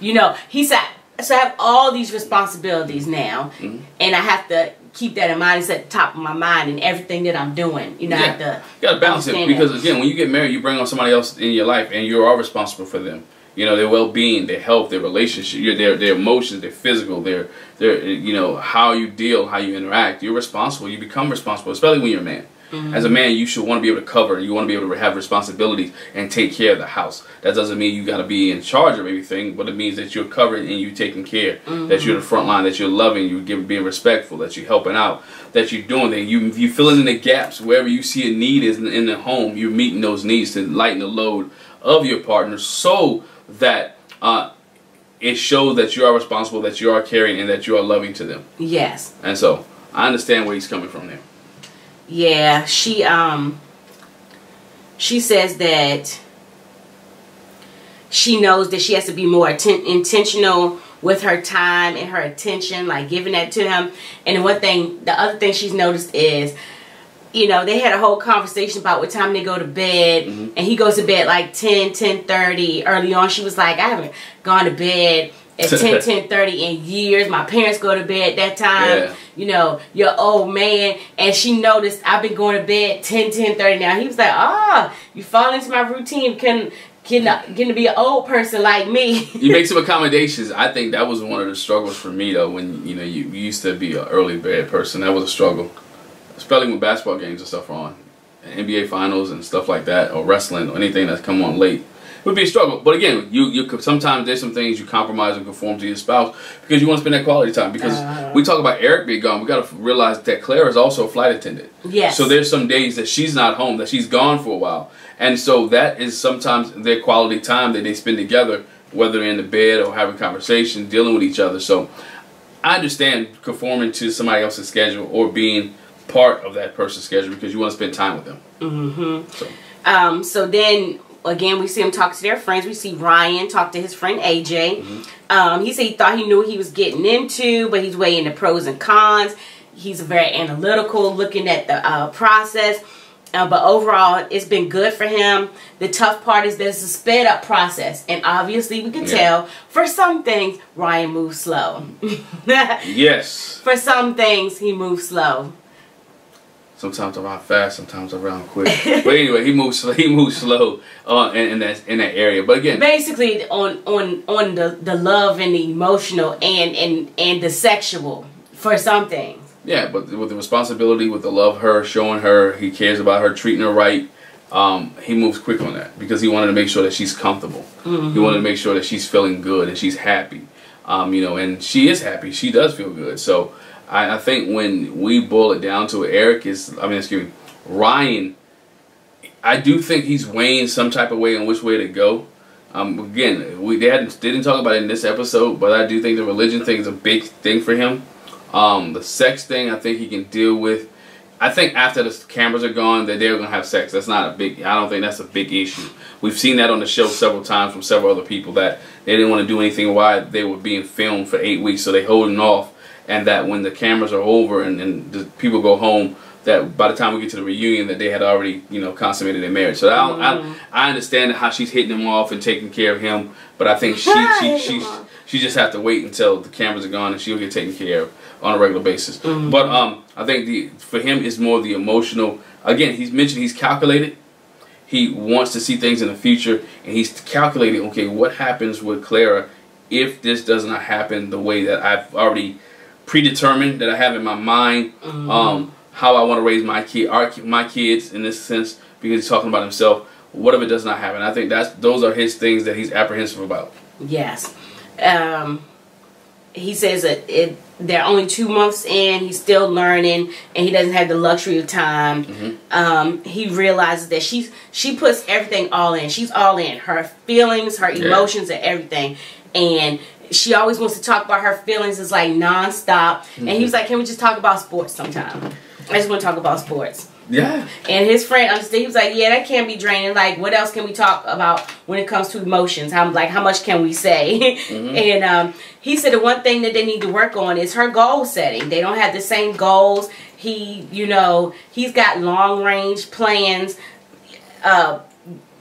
B: Yeah.
A: He said. So I have all these responsibilities now, and I have to keep that in mind. It's at the top of my mind in everything that I'm doing. I have to.
B: You gotta balance it because again, when you get married, you bring on somebody else in your life, and you are responsible for them. Their well-being, their health, their relationship, their emotions, their physical, their how you deal, how you interact. You're responsible. You become responsible, especially when you're a man. As a man, you should want to be able to cover. You want to be able to have responsibilities and take care of the house. That doesn't mean you got to be in charge of everything, but it means that you're covering and you're taking care. That you're the front line. That you're loving. You're being respectful. That you're helping out. That you're doing things. You filling in the gaps wherever you see a need is in the home. You're meeting those needs to lighten the load of your partner, so that it shows that you are responsible, that you are caring, and that you are loving to them.
A: Yes.
B: And so I understand where he's coming from there.
A: Yeah, she says that she knows that she has to be more intentional with her time and her attention, like giving that to him. And the other thing she's noticed is, they had a whole conversation about what time they go to bed, and he goes to bed like 10:30. Early on, she was like, I haven't gone to bed at 10:30 in years. My parents go to bed that time. You're old man. And she noticed I've been going to bed 10:30 now. He was like, you fall into my routine. Getting to be an old person like me.
B: You make some accommodations. I think that was one of the struggles for me though. When you used to be an early bed person, that was a struggle. Especially when basketball games and stuff are on, NBA finals and stuff like that, or wrestling or anything that's come on late. Would be a struggle, but again, you could sometimes there's some things you compromise and conform to your spouse because you want to spend that quality time. Because we talk about Eric being gone, we got to realize that Claire is also a flight attendant.
A: Yes.
B: So there's some days that she's not home, that she's gone for a while, and so that is sometimes their quality time that they spend together, whether in the bed or having conversation, dealing with each other. So I understand conforming to somebody else's schedule or being part of that person's schedule because you want to spend time with them.
A: So then. Again, we see him talk to their friends. We see Ryan talk to his friend AJ. He said he thought he knew what he was getting into, but he's weighing the pros and cons. He's very analytical, looking at the process. But overall, it's been good for him. The tough part is that it's a sped up process. And obviously, we can tell, for some things, Ryan moves slow.
B: Yes.
A: For some things, he moves slow.
B: Sometimes around fast, sometimes around quick. But anyway, he moves slow in that area. But again,
A: basically on the love and the emotional and the sexual for some things.
B: Yeah, but with the responsibility, with the love her, showing her he cares about her, treating her right, he moves quick on that because he wanted to make sure that she's comfortable. He wanted to make sure that she's feeling good and she's happy. And she is happy. She does feel good. So I think when we boil it down to it, Ryan, I do think he's weighing some type of way on which way to go. Again, they didn't talk about it in this episode, but I do think the religion thing is a big thing for him. The sex thing, I think he can deal with. I think after the cameras are gone, that they're gonna have sex. That's not a big. I don't think that's a big issue. We've seen that on the show several times from several other people that they didn't want to do anything while they were being filmed for 8 weeks, so they holding off. And that when the cameras are over and the people go home, that by the time we get to the reunion, that they had already, consummated their marriage. So I understand how she's hitting him off and taking care of him, but I think she just have to wait until the cameras are gone and she'll get taken care of on a regular basis. But I think for him it's more the emotional. Again, he's mentioned he's calculated. He wants to see things in the future, and he's calculating. Okay, what happens with Clara if this does not happen the way that I've already predetermined, that I have in my mind, how I want to raise my kids in this sense, because he's talking about himself. What if it does not happen? I think those are his things that he's apprehensive about. Yes.
A: He says that they're only 2 months in, he's still learning, and he doesn't have the luxury of time. He realizes that she puts everything all in. She's all in. Her feelings, her emotions, and everything. And she always wants to talk about her feelings. It's like non-stop. And he was like, can we just talk about sports sometime? I just want to talk about sports.
B: Yeah.
A: And his friend understood. He was like, yeah, that can be draining. Like, what else can we talk about when it comes to emotions? How much can we say? And he said the one thing that they need to work on is her goal setting. They don't have the same goals. He's got long range plans.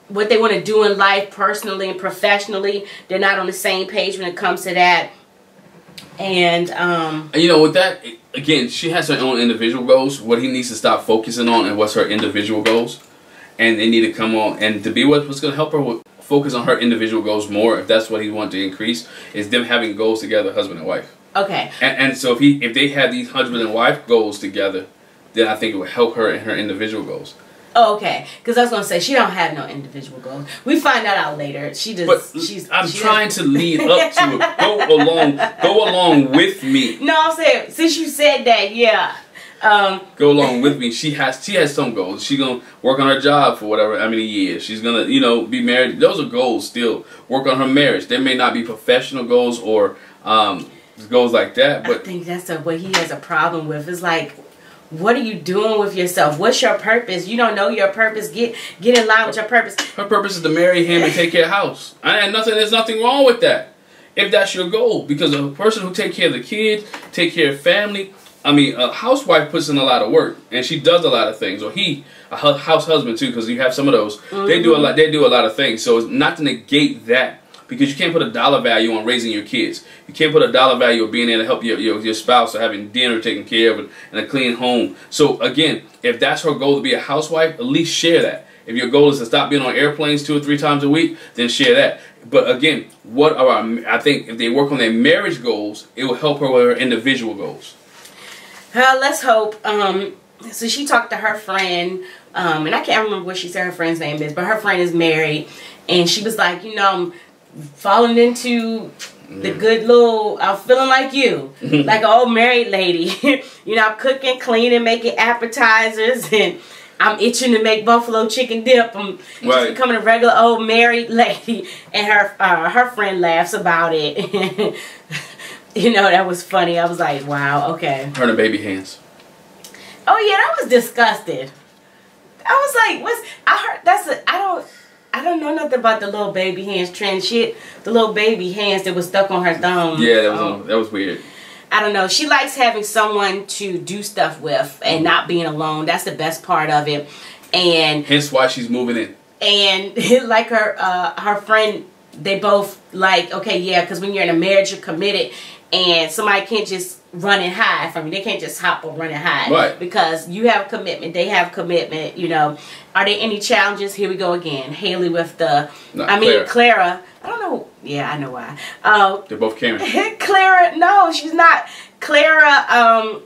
A: What they want to do in life, personally and professionally, they're not on the same page when it comes to that. And
B: with that, again, she has her own individual goals. What he needs to stop focusing on and what's her individual goals, and they need to come on and to be what's going to help her focus on her individual goals more. If that's what he wants to increase, is them having goals together, husband and wife.
A: Okay.
B: And so if they have these husband and wife goals together, then I think it will help her in her individual goals.
A: Oh, okay. Because I was gonna say she don't have no individual goals. We find that out later. She just.
B: But I'm trying to lead up to it. Go along with me.
A: No, I'm saying since you said that, yeah.
B: Go along with me. She has some goals. She's gonna work on her job for how many years. She's gonna be married. Those are goals still. Work on her marriage. There may not be professional goals or goals like that. But
A: I think that's what he has a problem with. It's like, what are you doing with yourself? What's your purpose? You don't know your purpose. Get in line with your purpose.
B: Her purpose is to marry him and take care of the house. There's nothing wrong with that. If that's your goal. Because a person who take care of the kids, take care of family. A housewife puts in a lot of work. And she does a lot of things. Or a house husband too, because you have some of those. They do a lot of things. So it's not to negate that. Because you can't put a dollar value on raising your kids. You can't put a dollar value of being there to help your spouse or having dinner taken care of and a clean home. So again, if that's her goal to be a housewife, at least share that. If your goal is to stop being on airplanes 2 or 3 times a week, then share that. But again, I think if they work on their marriage goals, it will help her with her individual goals.
A: Let's hope. So she talked to her friend, and I can't remember what she said her friend's name is, but her friend is married, and she was like, I'm falling into the good little, I'm feeling like you, like an old married lady. I'm cooking, cleaning, making appetizers, and I'm itching to make buffalo chicken dip. I'm just becoming a regular old married lady. And her friend laughs about it. That was funny. I was like, wow, okay.
B: Her and her baby hands.
A: Oh yeah, that was disgusting. I was like, I don't know nothing about the little baby hands trend shit. The little baby hands that was stuck on her thumb.
B: Yeah, that was weird.
A: I don't know. She likes having someone to do stuff with and not being alone. That's the best part of it. And
B: hence why she's moving in.
A: And like her friend, they both like, okay, yeah, because when you're in a marriage, you're committed, and somebody can't just run and hide from you. They can't just hop or run and hide.
B: Right.
A: Because you have commitment. They have commitment. Are there any challenges? Here we go again. Haley with Clara. I don't know. Yeah, I know why.
B: They're both Karen.
A: Clara, no, she's not. Clara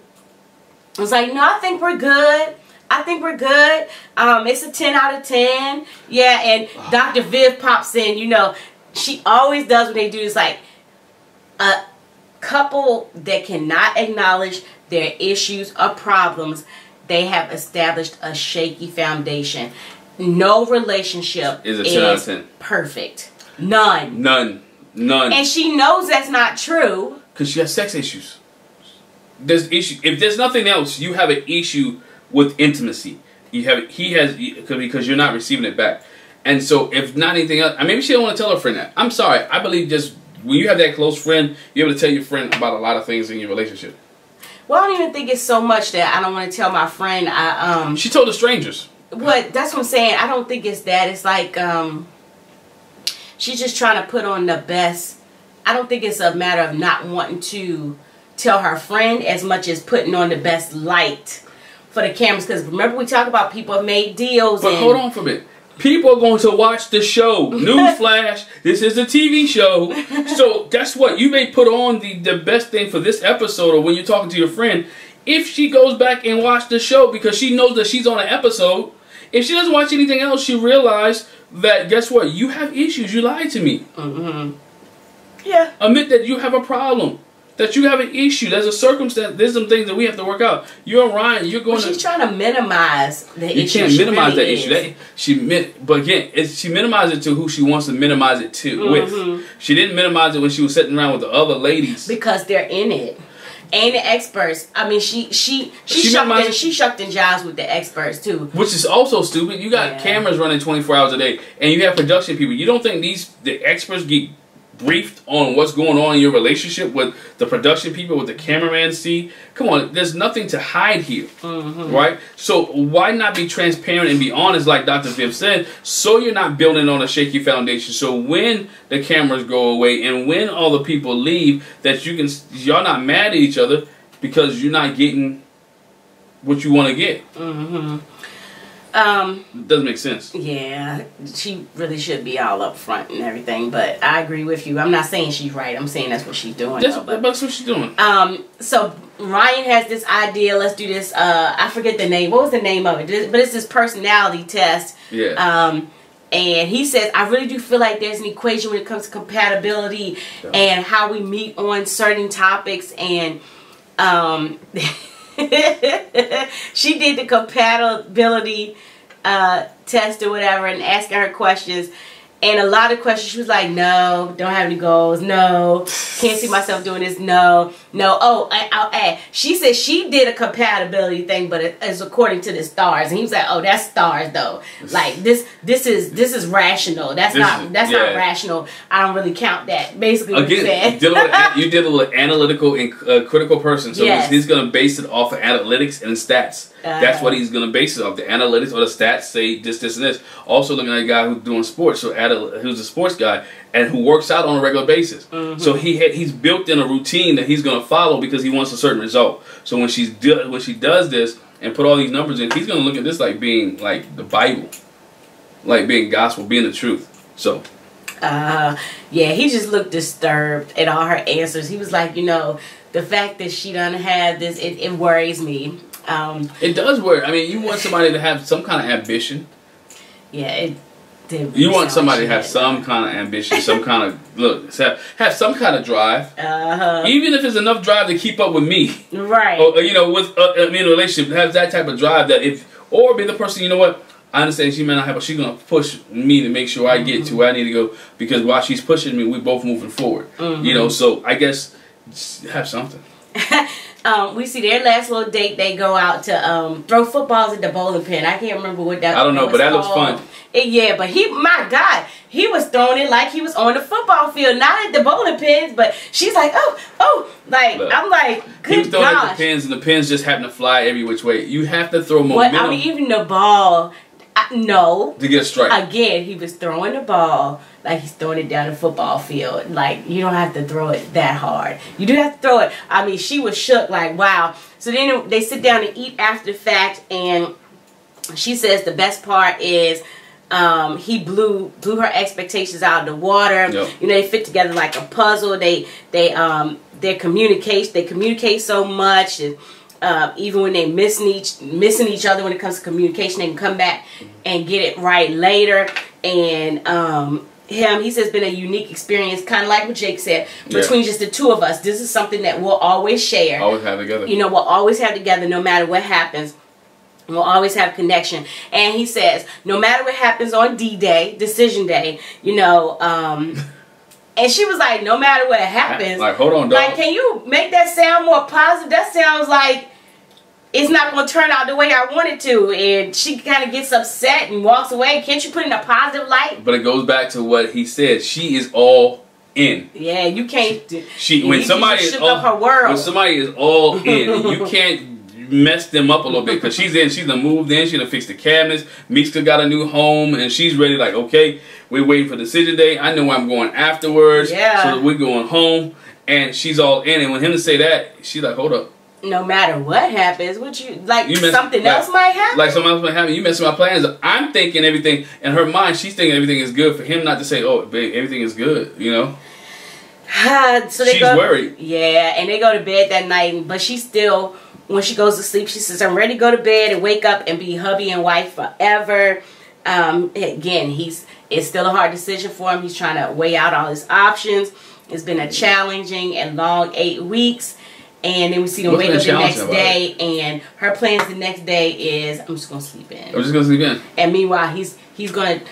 A: was like, no, I think we're good. It's a 10 out of 10. Yeah, and Dr. Viv pops in. She always does when they do this, like, a couple that cannot acknowledge their issues or problems, they have established a shaky foundation. No relationship is
B: 10 out of 10.
A: Perfect. None. And she knows that's not true.
B: Because she has sex issues. There's issue. If there's nothing else, you have an issue with intimacy. He has because you're not receiving it back. And so if not anything else, maybe she don't want to tell her friend that. I'm sorry. I believe just when you have that close friend, you're able to tell your friend about a lot of things in your relationship. Well,
A: I don't even think it's so much that I don't want to tell my friend.
B: She told the strangers.
A: That's what I'm saying. I don't think it's that. It's like she's just trying to put on the best. I don't think it's a matter of not wanting to tell her friend as much as putting on the best light for the cameras. Because remember, we talk about people have made deals.
B: But hold on for a minute. People are going to watch the show. Newsflash, this is a TV show. So guess what? You may put on the best thing for this episode, or when you're talking to your friend, if she goes back and watch the show because she knows that she's on an episode, if she doesn't watch anything else, she realized that, guess what? You have issues. You lied to me. Yeah. Admit that you have a problem. That you have an issue. There's a circumstance. There's some things that we have to work out. You're Ryan. You're going.
A: She's trying to minimize the issue.
B: You can't minimize that issue. But again, she minimized it to who she wants to minimize it to with. She didn't minimize it when she was sitting around with the other ladies
A: because they're in it. And the experts. I mean, she shucked and jived with the experts too.
B: Which is also stupid. You got cameras running 24 hours a day, and you have production people. You don't think the experts get briefed on what's going on in your relationship with the production people, with the cameraman? See, come on, there's nothing to hide here, right? So why not be transparent and be honest, like Dr. Viv said, so you're not building on a shaky foundation. So when the cameras go away and when all the people leave, that y'all not mad at each other because you're not getting what you want to get. It doesn't make sense.
A: Yeah, she really should be all up front and everything, but I agree with you. I'm not saying she's right. I'm saying that's what she's doing.
B: That's what she's doing.
A: So Ryan has this idea. Let's do this. I forget the name. What was the name of it? But it's this personality test.
B: Yeah.
A: And he says, I really do feel like there's an equation when it comes to compatibility and how we meet on certain topics. And she did the compatibility test or whatever and asking her questions, and a lot of questions she was like, no, don't have any goals, no, can't see myself doing this, no. Oh, I'll add, she said she did a compatibility thing, but it's according to the stars. And he was like, oh, that's stars though, like this is rational, that's not rational, I don't really count that, basically what he said.
B: You did a little analytical and critical person, so he's going to base it off of analytics and stats. That's what he's going to base it off. The analytics or the stats say this, and this. Also looking at a guy who's doing sports, who's a sports guy and who works out on a regular basis. So he's built in a routine that he's going to follow because he wants a certain result. So when she does this and put all these numbers in, he's going to look at this like being like the Bible, like being gospel, being the truth. So.
A: Yeah, he just looked disturbed at all her answers. He was like, the fact that she doesn't have this, it worries me.
B: It does worry. I mean, you want somebody to have some kind of ambition.
A: Yeah, it did.
B: You want somebody to have some kind of ambition, some kind of have some kind of drive. Even if it's enough drive to keep up with me,
A: right?
B: Or with a relationship, have that type of drive that or be the person. You know what? I understand she may not have, but she's gonna push me to make sure I get to where I need to go, because while she's pushing me, we're both moving forward. So I guess have something.
A: We see their last little date. They go out to throw footballs at the bowling pin. I can't remember what that.
B: I don't know, but that looks fun.
A: Yeah, but my God, he was throwing it like he was on the football field, not at the bowling pins. But she's like, oh, like look, I'm like, good
B: he was throwing
A: gosh.
B: at the pins, and the pins just happen to fly every which way. You have to throw momentum.
A: I mean, even the ball. No.
B: To get a strike.
A: Again, he was throwing the ball like he's throwing it down the football field. Like, you don't have to throw it that hard. You do have to throw it. I mean, she was shook, like, wow. So then they sit down and eat after the fact, and she says the best part is he blew her expectations out of the water. Yep. They fit together like a puzzle. They communicate so much. Even when they missing each other when it comes to communication, they can come back and get it right later. And he says, been a unique experience, kind of like what Jake said, between just the two of us. This is something that we'll always share.
B: Always have together.
A: We'll always have together no matter what happens. We'll always have connection. And he says, no matter what happens on D-Day, Decision Day, and she was like, no matter what happens.
B: Like, hold on, dog.
A: Like, can you make that sound more positive? That sounds like it's not going to turn out the way I want it to. And she kind of gets upset and walks away. Can't you put it in a positive light?
B: But it goes back to what he said. She is all in.
A: Yeah, you can't.
B: When somebody is all in, you can't mess them up a little bit, because she's done moved in, she done fixed the cabinets, Meek's got a new home, and she's ready, like, okay, we're waiting for decision day, I know where I'm going afterwards, so we're going home, and she's all in. And when him to say that, she's like, hold up,
A: no matter what happens, something else might happen, like something else might happen, you messing my plans up. I'm thinking everything in her mind, she's thinking everything is good, for him not to say, oh babe, everything is good, so she's
B: worried.
A: Yeah, and they go to bed that night, but she still, when she goes to sleep, she says, I'm ready to go to bed and wake up and be hubby and wife forever. Again, it's still a hard decision for him. He's trying to weigh out all his options. It's been a challenging and long 8 weeks. And then we see them wake up the next day, and her plans the next day is, I'm just going to sleep in.
B: I'm just going to sleep in.
A: And meanwhile, he's going to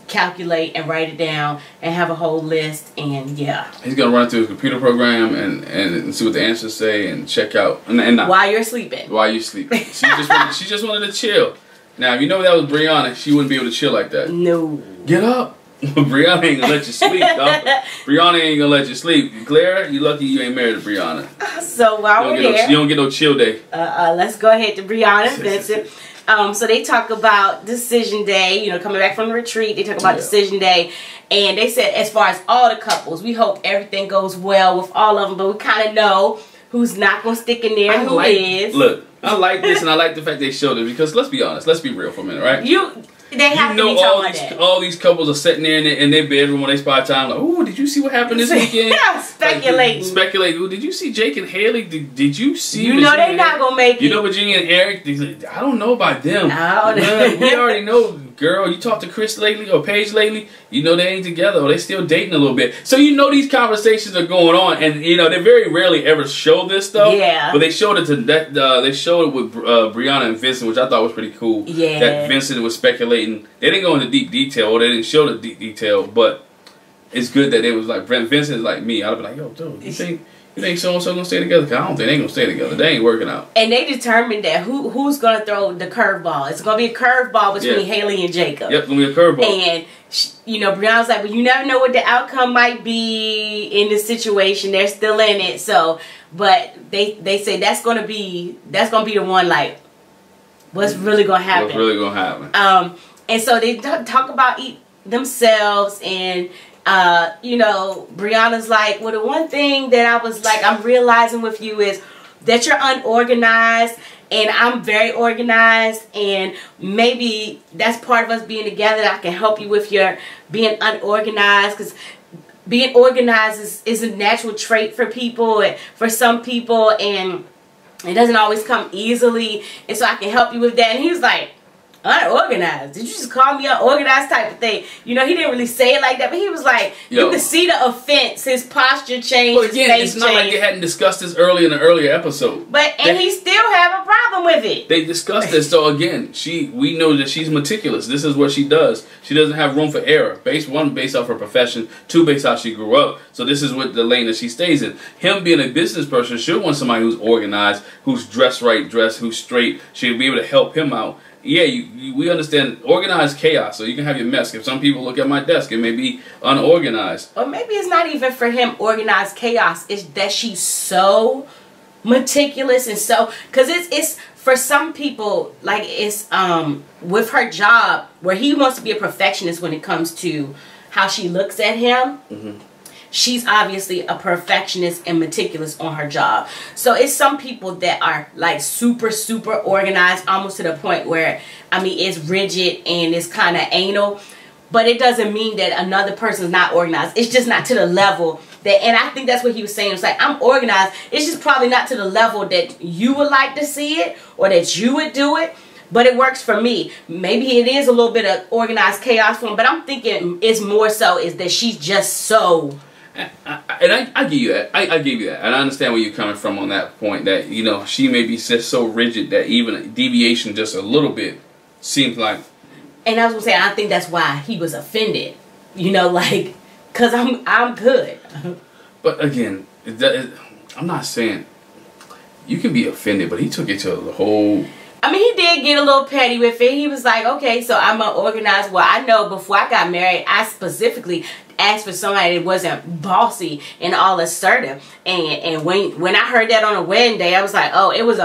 A: calculate and write it down and have a whole list, and yeah.
B: He's gonna run it through his computer program and see what the answers say and check out and
A: while you're sleeping.
B: While you're sleeping. She just wanted to chill. Now if you know that was Brianna, she wouldn't be able to chill like that.
A: No.
B: Get up. Brianna ain't gonna let you sleep, dog. Brianna ain't gonna let you sleep. Claire, you lucky you ain't married to Brianna.
A: So while we're here,
B: you don't get no chill day.
A: Let's go ahead to Brianna and Vincent. So they talk about decision day, you know, coming back from the retreat. They talk about decision day. And they said as far as all the couples, we hope everything goes well with all of them. But we kind of know who's not going to stick in there and who is.
B: Look, I like this and I like the fact they showed it because let's be honest. Let's be real for a minute, right?
A: They have to be talking about that.
B: All these couples are sitting there in their bedroom when they spot time like, oh, did you see what happened this weekend?
A: Yeah, speculating.
B: Like, speculating. Did you see Jake and Haley? Did you see
A: You know they're not going to make it.
B: You know Virginia and Eric? I don't know about them. We already know, girl. You talked to Chris lately or Paige lately? You know they ain't together or they still dating a little bit. So you know these conversations are going on. And, you know, they very rarely ever show this stuff. Yeah. But they showed it they showed it with Brianna and Vincent, which I thought was pretty cool. Yeah. That Vincent was speculating. They didn't go into deep detail, or they didn't show the deep detail, but it's good that it was like Vincent is like me. I'd be like, yo, dude, you think so and so gonna stay together? Cause I don't think they gonna stay together. They ain't working out.
A: And they determined that who's gonna throw the curveball. It's gonna be a curveball between Haley and Jacob.
B: Yep, gonna be a curveball.
A: And you know, Brianna's like, well, you never know what the outcome might be in this situation. They're still in it, so. But they say that's gonna be the one. Like, what's really gonna happen?
B: What's really gonna happen?
A: And so they talk about themselves, and you know, Brianna's like, well, the one thing that I was like, I'm realizing with you is that you're unorganized, and I'm very organized, and maybe that's part of us being together. That I can help you with your being unorganized, because being organized is a natural trait for people, for some people, and it doesn't always come easily, and so I can help you with that. And he was like, unorganized? Did you just call me unorganized type of thing? You know, he didn't really say it like that, but he was like, you could see the offense, his posture changed.
B: Well, again, it's not like they hadn't discussed this early in an earlier episode.
A: And he still have a problem with it.
B: They discussed this, so again, we know that she's meticulous. This is what she does. She doesn't have room for error. Based off her profession, two, based how she grew up. So this is what the lane that she stays in. Him being a business person should want somebody who's organized, who's dressed right, who's straight. She'll be able to help him out. Yeah, we understand organized chaos, so you can have your mess. If some people look at my desk, it may be unorganized.
A: Or maybe it's not even for him organized chaos. It's that she's so meticulous and so, because it's for some people, like it's with her job where he wants to be a perfectionist when it comes to how she looks at him. She's obviously a perfectionist and meticulous on her job. So it's some people that are like super, super organized, almost to the point where, I mean, it's rigid and it's kind of anal. But it doesn't mean that another person's not organized. It's just not to the level that, and I think that's what he was saying. It's like, I'm organized. It's just probably not to the level that you would like to see it or that you would do it. But it works for me. Maybe it is a little bit of organized chaos for him. But I'm thinking it's more so is that she's just so...
B: And I give you that. I give you that. And I understand where you're coming from on that point. That, you know, she may be just so rigid that even a deviation just a little bit seems like...
A: And I was going to say, I think that's why he was offended. You know, like, because I'm good.
B: But again, I'm not saying... You can be offended, but he took it to the whole...
A: I mean, he did get a little petty with it. He was like, okay, so I'm unorganized. Well, I know before I got married, I specifically asked for somebody that wasn't bossy and all assertive. And when I heard that on a wedding day, I was like, oh, it was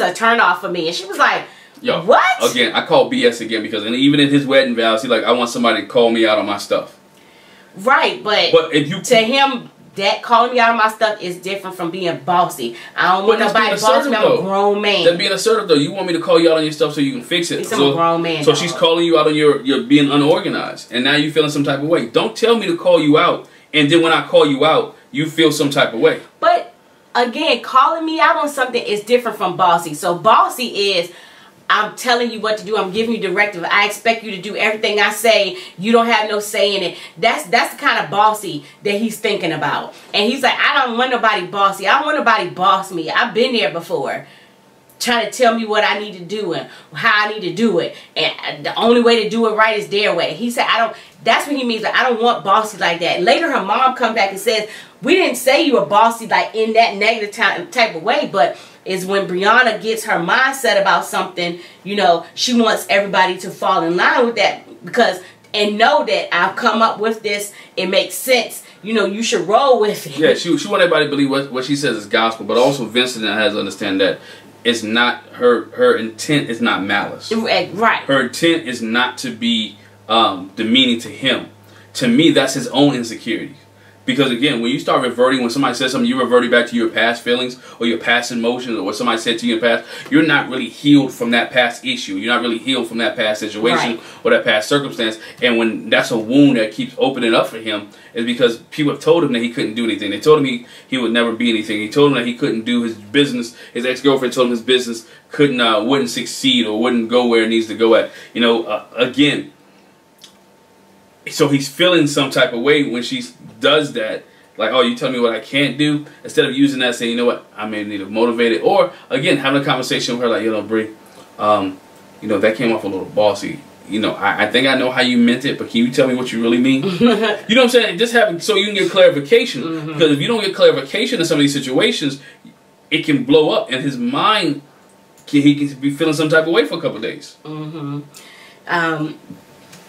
A: a turn off for me. And she was like, yo, what?
B: Again, I call BS again because even in his wedding vows, he's like, I want somebody to call me out on my stuff.
A: Right, but if you, to him, that calling me out of my stuff is different from being bossy. I don't want nobody bossing me. I'm a grown man.
B: That being assertive though, you want me to call you out on your stuff so you can fix it.
A: I'm a grown man.
B: So she's calling you out on your being unorganized, and now you feeling some type of way. Don't tell me to call you out, and then when I call you out, you feel some type of way.
A: But again, calling me out on something is different from bossy. So bossy is, I'm telling you what to do. I'm giving you directive. I expect you to do everything I say. You don't have no say in it. That's the kind of bossy that he's thinking about. And he's like, I don't want nobody bossy. I don't want nobody boss me. I've been there before. trying to tell me what I need to do and how I need to do it, and the only way to do it right is their way. He said, I don't, that's what he means, like, I don't want bossy like that. Later her mom comes back and says, we didn't say you were bossy like in that negative type of way, but is when Brianna gets her mindset about something, you know, she wants everybody to fall in line with that, because, and know that I've come up with this, it makes sense, you know, you should roll with it.
B: Yeah, she want everybody to believe what she says is gospel, but also Vincent has to understand that it's not her intent is not malice.
A: Right.
B: Her intent is not to be demeaning to him. To me, that's his own insecurity. Because again, when you start reverting, when somebody says something, you reverting back to your past feelings or your past emotions or what somebody said to you in the past, you're not really healed from that past issue. You're not really healed from that past situation or that past circumstance. And when that's a wound that keeps opening up for him, is because people have told him that he couldn't do anything. They told him he would never be anything. He told him that he couldn't do his business. His ex-girlfriend told him his business wouldn't succeed or wouldn't go where it needs to go at. You know, again, so he's feeling some type of way when she does that. Like, oh, you tell me what I can't do? Instead of using that, saying, you know what, I may need to motivate it. Or, again, having a conversation with her like, you know, Brie, you know, that came off a little bossy. You know, I think I know how you meant it, but can you tell me what you really mean? You know what I'm saying? Just having, so you can get clarification. Because if you don't get clarification in some of these situations, it can blow up. And his mind, he can be feeling some type of way for a couple of days.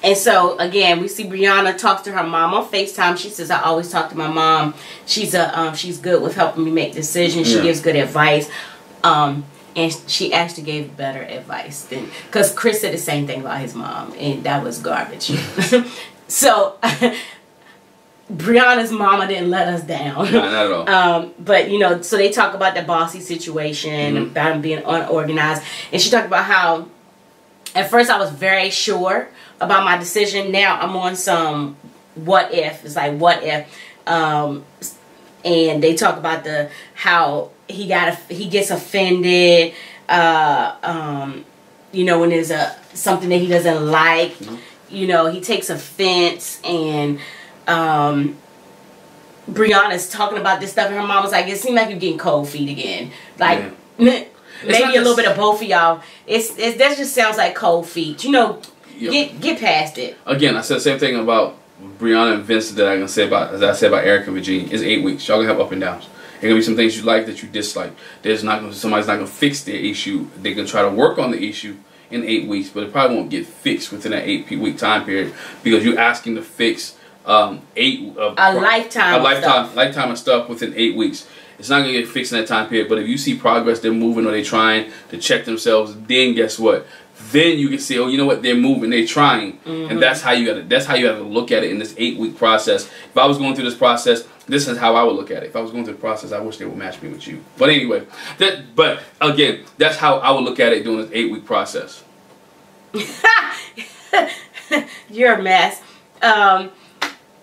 A: And so, again, we see Brianna talks to her mom on FaceTime. She says, I always talk to my mom. She's good with helping me make decisions. She gives good advice. And she actually gave better advice than, because Chris said the same thing about his mom, and that was garbage. So, Brianna's mama didn't let us down.
B: No, not at all.
A: But, you know, so they talk about the bossy situation, about him being unorganized. And she talked about how, at first I was very sure about my decision. Now I'm on some what if. It's like, what if? And they talk about how he gets offended, you know, when there's something that he doesn't like, you know, he takes offense. And Brianna's talking about this stuff, and her mom was like, it seemed like you're getting cold feet again. Like, maybe a little bit of both of y'all. That just sounds like cold feet. You know, get past it. Again,
B: I said the same thing about Brianna and Vincent that I can say about, as I said about Eric and Virginia. It's 8 weeks. Y'all gonna have up and downs. There gonna be some things you like that you dislike. Somebody's not gonna fix their issue. They can try to work on the issue in 8 weeks, but it probably won't get fixed within that 8-week time period, because you're asking to fix a lifetime of stuff within 8 weeks. It's not gonna get fixed in that time period. But if you see progress, they're moving, or they're trying to check themselves, then guess what? Then you can say, oh, you know what? They're moving, they're trying, and that's how you gotta look at it in this 8-week process. If I was going through this process, this is how I would look at it. If I was going through the process, I wish they would match me with you. But anyway, but again, that's how I would look at it during this 8-week process.
A: You're a mess.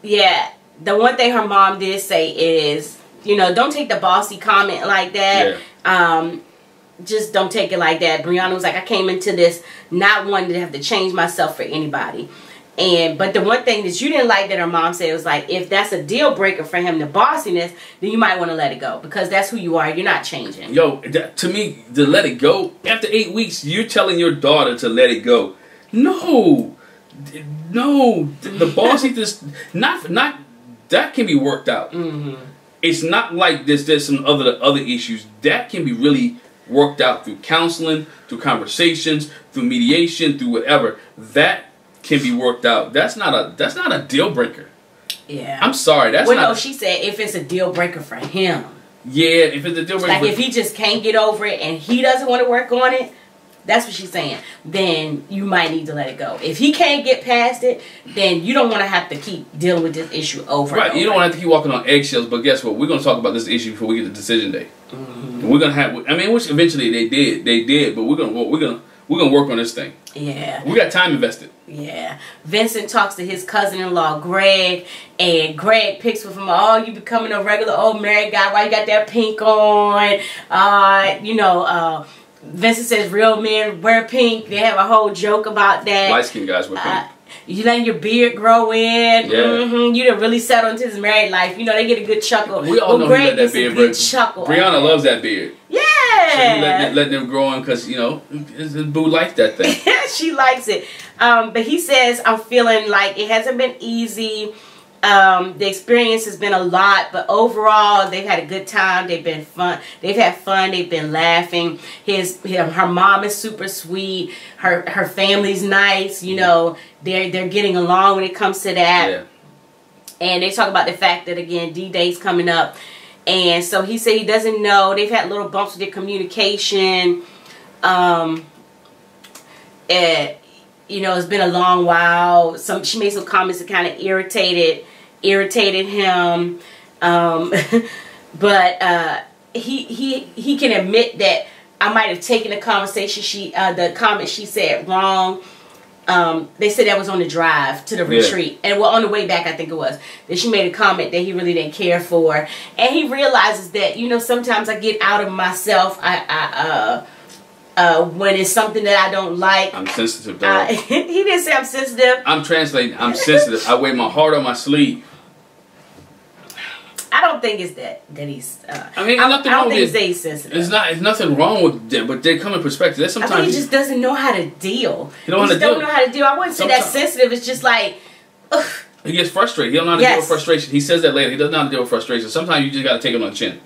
A: Yeah, the one thing her mom did say is, you know, don't take the bossy comment like that. Yeah. Just don't take it like that. Brianna was like, I came into this not wanting to have to change myself for anybody. But the one thing that you didn't like that her mom said was like, if that's a deal breaker for him, the bossiness, then you might want to let it go, because that's who you are. You're not changing.
B: Yo, to me, to let it go, after 8 weeks, you're telling your daughter to let it go. No, the bossy, not that can be worked out. It's not like there's some other issues that can be really worked out through counseling, through conversations, through mediation, through whatever. That can be worked out. That's not a deal breaker. Yeah. I'm sorry. That's
A: no, she said if it's a deal breaker for him.
B: Yeah, if it's a deal breaker.
A: Like if he just can't get over it and he doesn't want to work on it, that's what she's saying. Then you might need to let it go. If he can't get past it, then you don't want to have to keep dealing with this issue over and over.
B: You don't want to have to keep walking on eggshells. But guess what? We're going to talk about this issue before we get to decision day. We're going to have. I mean, which eventually they did. But we're going to work on this thing. Yeah. We got time invested.
A: Yeah. Vincent talks to his cousin-in-law, Greg, and Greg picks with him, oh, you becoming a regular old married guy. Why you got that pink on? You know, Vincent says real men wear pink. They have a whole joke about that.
B: Light-skinned guys wear pink.
A: You letting your beard grow in. Yeah. You done really settled into his married life. You know, they get a good chuckle.
B: We all know Greg gets that beard. Good chuckle. Brianna loves that beard.
A: Yeah.
B: So you letting them grow on because, you know, boo likes that thing.
A: She likes it. But he says, I'm feeling like it hasn't been easy. The experience has been a lot, but overall they've had a good time. They've been fun. They've had fun. They've been laughing. Her mom is super sweet. Her family's nice. You know, they're getting along when it comes to that.
B: Yeah.
A: And they talk about the fact that, again, D-Day's coming up. And so he said he doesn't know. They've had little bumps with their communication. You know, it's been a long while. She made some comments that kind of irritated him. But he can admit that I might have taken the conversation the comment she said wrong. They said that was on the drive to the retreat. And well, on the way back, I think it was. That she made a comment that he really didn't care for. And he realizes that, you know, sometimes I get out of myself. When it's something that I don't like.
B: I'm sensitive, dog.
A: He didn't say I'm sensitive.
B: I'm translating. I'm sensitive. I wear my heart on my sleeve.
A: I don't think it's that he's.
B: I mean,
A: I don't think he's sensitive.
B: It's nothing wrong with that, but they come in perspective. There's sometimes
A: I think he just doesn't know how to deal.
B: He don't know
A: how to deal. I wouldn't say that's sensitive. It's just like, ugh.
B: He gets frustrated. He don't know how to deal with frustration. He says that later. He doesn't know how to deal with frustration. Sometimes you just got to take it on the chin.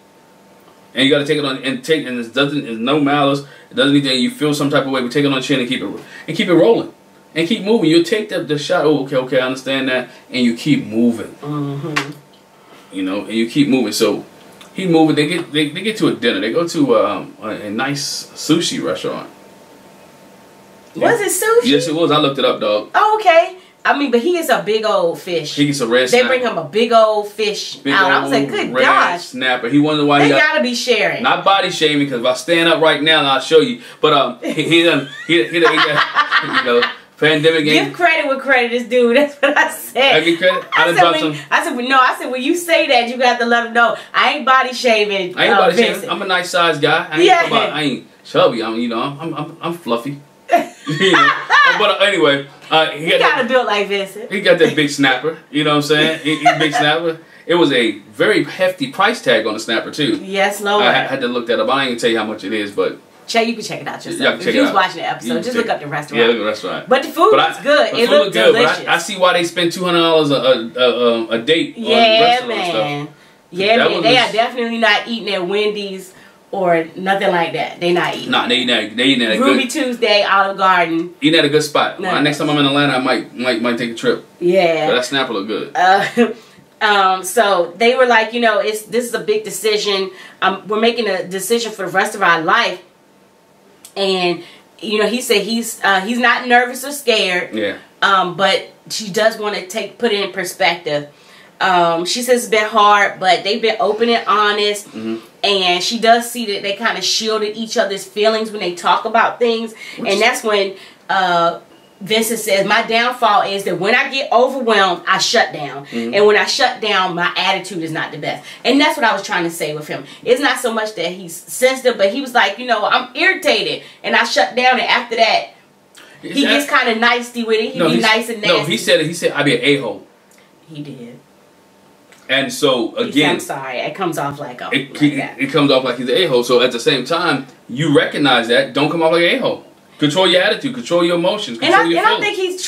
B: And you got to take it on and it's no malice. It doesn't mean that you feel some type of way. But take it on the chin and keep it rolling and keep moving. You take the shot. Oh, okay, I understand that, and you keep moving. You know, and you keep moving. So he's moving. They get to a dinner. They go to a nice sushi restaurant.
A: Was it sushi?
B: Yes, it was. I looked it up, dog.
A: Oh, okay. I mean, but he is a big old fish.
B: He gets a red snapper.
A: They bring him a big old fish out. I was like, good gosh.
B: Snapper. He wondered why
A: they gotta be sharing.
B: Not body shaming, because if I stand up right now, I'll show you. But he got, you know, pandemic.
A: Give credit where credit is due. That's what I said.
B: I give credit. I
A: said when you say that, you got to let them know I ain't body shaming.
B: I ain't body shaming. I'm a nice sized guy. I ain't chubby. I'm fluffy. You know? But anyway, he got
A: a built like Vincent.
B: He got that big snapper. You know what I'm saying? He's a big snapper. It was a very hefty price tag on the snapper too.
A: Yes, Lord.
B: I had to look that up. I ain't gonna tell you how much it is, but
A: you can check it out yourself. If you was watching the episode, just look up the restaurant.
B: Yeah, look at the restaurant.
A: But the food looks good. It looks delicious.
B: But I see why they spend $200 a date on restaurant stuff.
A: Yeah, man. They are definitely not eating at Wendy's or nothing like that. They not eating.
B: Nah, they eating at a
A: Ruby Tuesday, Olive Garden.
B: Eating at a good spot. Next time I'm in Atlanta, I might take a trip.
A: Yeah.
B: But that snapper look good.
A: So they were like, you know, this is a big decision. We're making a decision for the rest of our life. And you know, he said he's not nervous or scared.
B: Yeah.
A: But she does want to put it in perspective. She says it's been hard, but they've been open and honest. And she does see that they kind of shielded each other's feelings when they talk about things. And that's when Vincent says, my downfall is that when I get overwhelmed, I shut down. And when I shut down, my attitude is not the best. And that's what I was trying to say with him. It's not so much that he's sensitive, but he was like, you know, I'm irritated. And I shut down, and after that, he gets kind of nasty with it. He be nice and nasty.
B: No, he said I'd be an a-hole.
A: He did.
B: And so again,
A: I'm sorry, it comes off like that.
B: It comes off like he's an a-hole. So at the same time, you recognize that. Don't come off like an a-hole. Control your attitude. Control your emotions. Control your feelings.
A: I think he's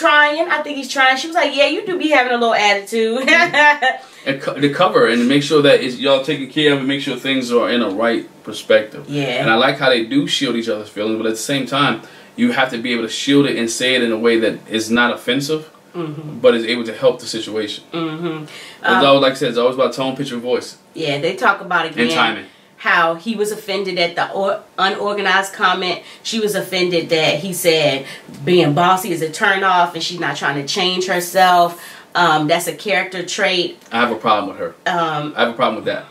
A: trying. She was like, yeah, you do be having a little attitude.
B: And to cover and make sure that y'all taking care of and make sure things are in a right perspective.
A: Yeah.
B: And I like how they do shield each other's feelings, but at the same time, you have to be able to shield it and say it in a way that is not offensive. But is able to help the situation. It's always, like I said, it's always about tone, pitch, and voice.
A: Yeah, they talk about again
B: and timing.
A: How he was offended at the unorganized comment. She was offended that he said being bossy is a turnoff and she's not trying to change herself. That's a character trait.
B: I have a problem with her. I have a problem with that.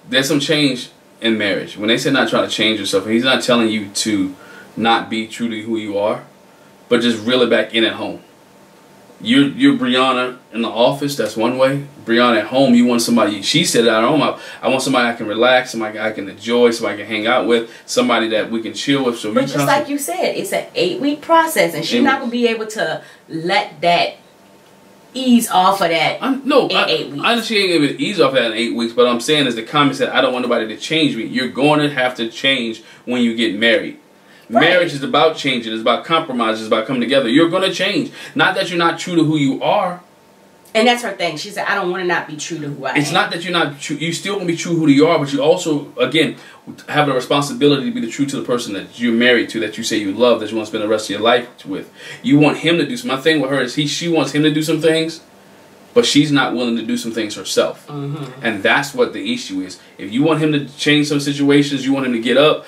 B: There's some change in marriage. When they say not trying to change yourself, and he's not telling you to not be true to who you are, but just reel it back in at home. You're Brianna in the office, that's one way. Brianna at home, you want somebody, she said at home, I want somebody I can relax, somebody I can enjoy, somebody I can hang out with, somebody that we can chill with. So
A: but just like you said, it's an 8-week process, and she's not going to be able to let that ease off of that in 8 weeks.
B: I understand she ain't able to ease off that in 8 weeks, but I'm saying is the comment said, I don't want nobody to change me. You're going to have to change when you get married. Right. Marriage is about changing. It's about compromise. It's about coming together. You're going to change. Not that you're not true to who you are.
A: And that's her thing. She said, I don't want to not be true to who I am.
B: It's not that you're not true. You still going to be true who you are, but you also, again, have a responsibility to be true to the person that you're married to, that you say you love, that you want to spend the rest of your life with. You want him to do some. My thing with her is she wants him to do some things, but she's not willing to do some things herself. And that's what the issue is. If you want him to change some situations, you want him to get up.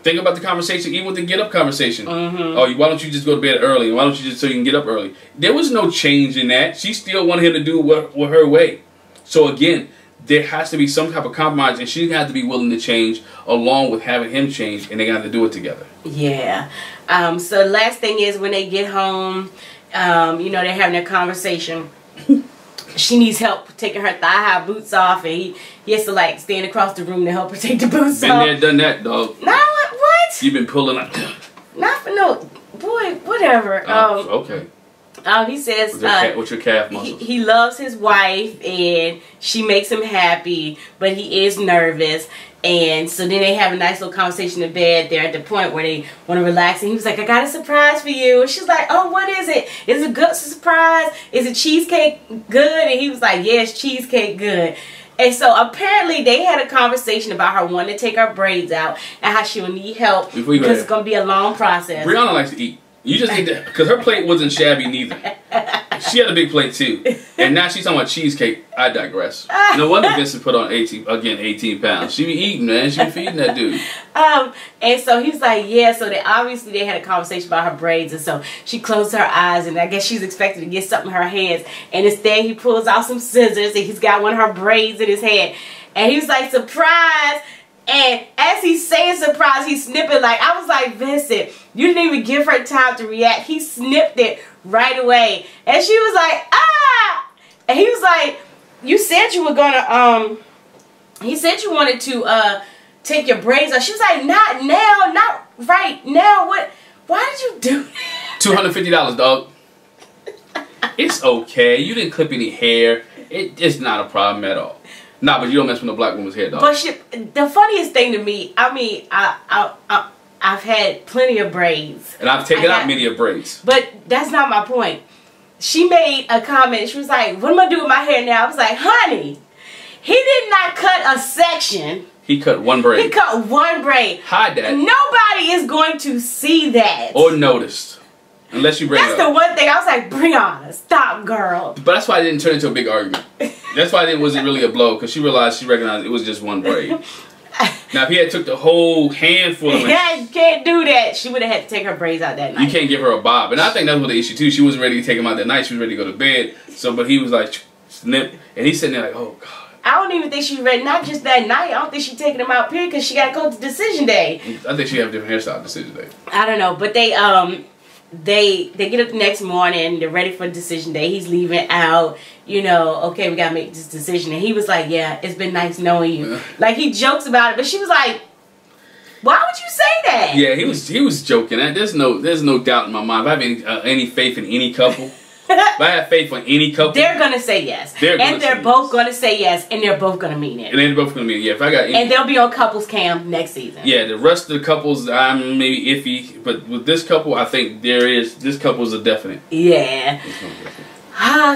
B: Think about the conversation, even with the get up conversation. Oh, why don't you just go to bed early? Why don't you just so you can get up early? There was no change in that. She still wanted him to do what her way. So again, there has to be some type of compromise, and she has to be willing to change along with having him change, and they got to do it together.
A: Yeah. So the last thing is when they get home, you know, they're having a conversation. She needs help taking her thigh-high boots off, and he has to like stand across the room to help her take the boots off.
B: Been there, done that, dog.
A: No, what?
B: You've been pulling up.
A: Not for no boy, whatever.
B: Okay.
A: He says
B: what's your calf muscles?
A: He loves his wife and she makes him happy, but he is nervous. And so then they have a nice little conversation in bed. They're at the point where they want to relax. And he was like, I got a surprise for you. And she's like, oh, what is it? Is it a good surprise? Is it cheesecake good? And he was like, yes, cheesecake good. And so apparently they had a conversation about her wanting to take her braids out and how she'll need help because it's going to be a long process.
B: Brianna likes to eat. You just need to, because her plate wasn't shabby neither. She had a big plate too. And now she's talking about cheesecake. I digress. No wonder Vincent put on 18 pounds. She be eating, man. She be feeding that dude.
A: And so he's like, yeah, so they had a conversation about her braids, and so she closed her eyes, and I guess she's expected to get something in her hands. And instead he pulls out some scissors, and he's got one of her braids in his hand. And he was like, surprise! And as he's saying surprise, he's snipping. Like, I was like, Vincent, you didn't even give her time to react. He snipped it right away. And she was like, ah! And he was like, you said you were gonna, he said you wanted to, take your braids off. She was like, not now, not right now. What? Why did you do that?
B: $250, dog. It's okay. You didn't clip any hair. It's not a problem at all. Nah, but you don't mess with no black woman's hair, dog.
A: But the funniest thing to me, I mean, I've had plenty of braids.
B: And I've taken out many of braids.
A: But that's not my point. She made a comment. She was like, what am I doing with my hair now? I was like, honey, he did not cut a section.
B: He cut one braid.
A: He cut one braid.
B: Hide that.
A: Nobody is going to see that.
B: Or noticed. Unless you bring it up.
A: That's the one thing. I was like, Brianna, stop, girl.
B: But that's why it didn't turn into a big argument. That's why it wasn't really a blow, because she recognized it was just one braid. Now, if he had took the whole handful of it.
A: You can't do that. She would have had to take her braids out that night.
B: You can't give her a bob. And I think that's what the issue, too. She wasn't ready to take him out that night. She was ready to go to bed. So, but he was like, snip. And he's sitting there like, oh, God.
A: I don't even think she's ready. Not just that night. I don't think she's taking him out, period, because she got to go to decision day.
B: I think she have a different hairstyle decision day.
A: I don't know. But they get up the next morning. They're ready for decision day. He's leaving out. You know, okay, we got to make this decision. And he was like, yeah, it's been nice knowing you. Like, he jokes about it. But she was like, why would you say that?
B: Yeah, he was joking. There's no doubt in my mind. If I have any faith in any couple, if I have faith in any couple,
A: they're going to say yes. They're both going to say yes. And they're both going to mean it.
B: And they're both going to mean it. Yeah, if I got any,
A: and they'll be on couples cam next season.
B: Yeah, the rest of the couples, I'm maybe iffy. But with this couple, I think this couple is a definite.
A: Yeah.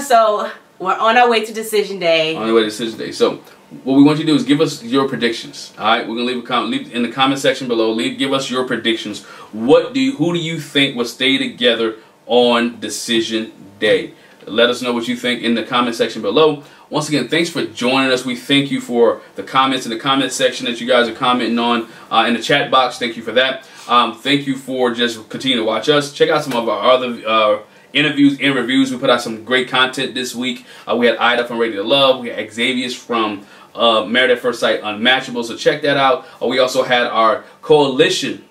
A: So we're on our way to decision day.
B: On our way to decision day. So what we want you to do is give us your predictions. All right, we're gonna leave a comment. Leave in the comment section below. Give us your predictions. Who do you think will stay together on decision day? Let us know what you think in the comment section below. Once again, thanks for joining us. We thank you for the comments in the comment section that you guys are commenting on in the chat box. Thank you for that. Thank you for just continuing to watch us. Check out some of our other interviews and reviews. We put out some great content this week. We had Ida from Ready to Love. We had Xavier's from Married at First Sight Unmatchable. So check that out. We also had our coalition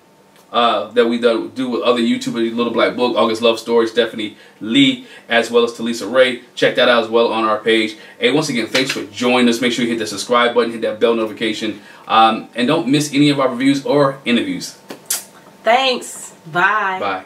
B: that we do with other YouTubers, Little Black Book, August Love Story, Stephanie Lee, as well as Talisa Ray. Check that out as well on our page. Hey, once again, thanks for joining us. Make sure you hit the subscribe button, hit that bell notification, and don't miss any of our reviews or interviews.
A: Thanks. Bye.
B: Bye.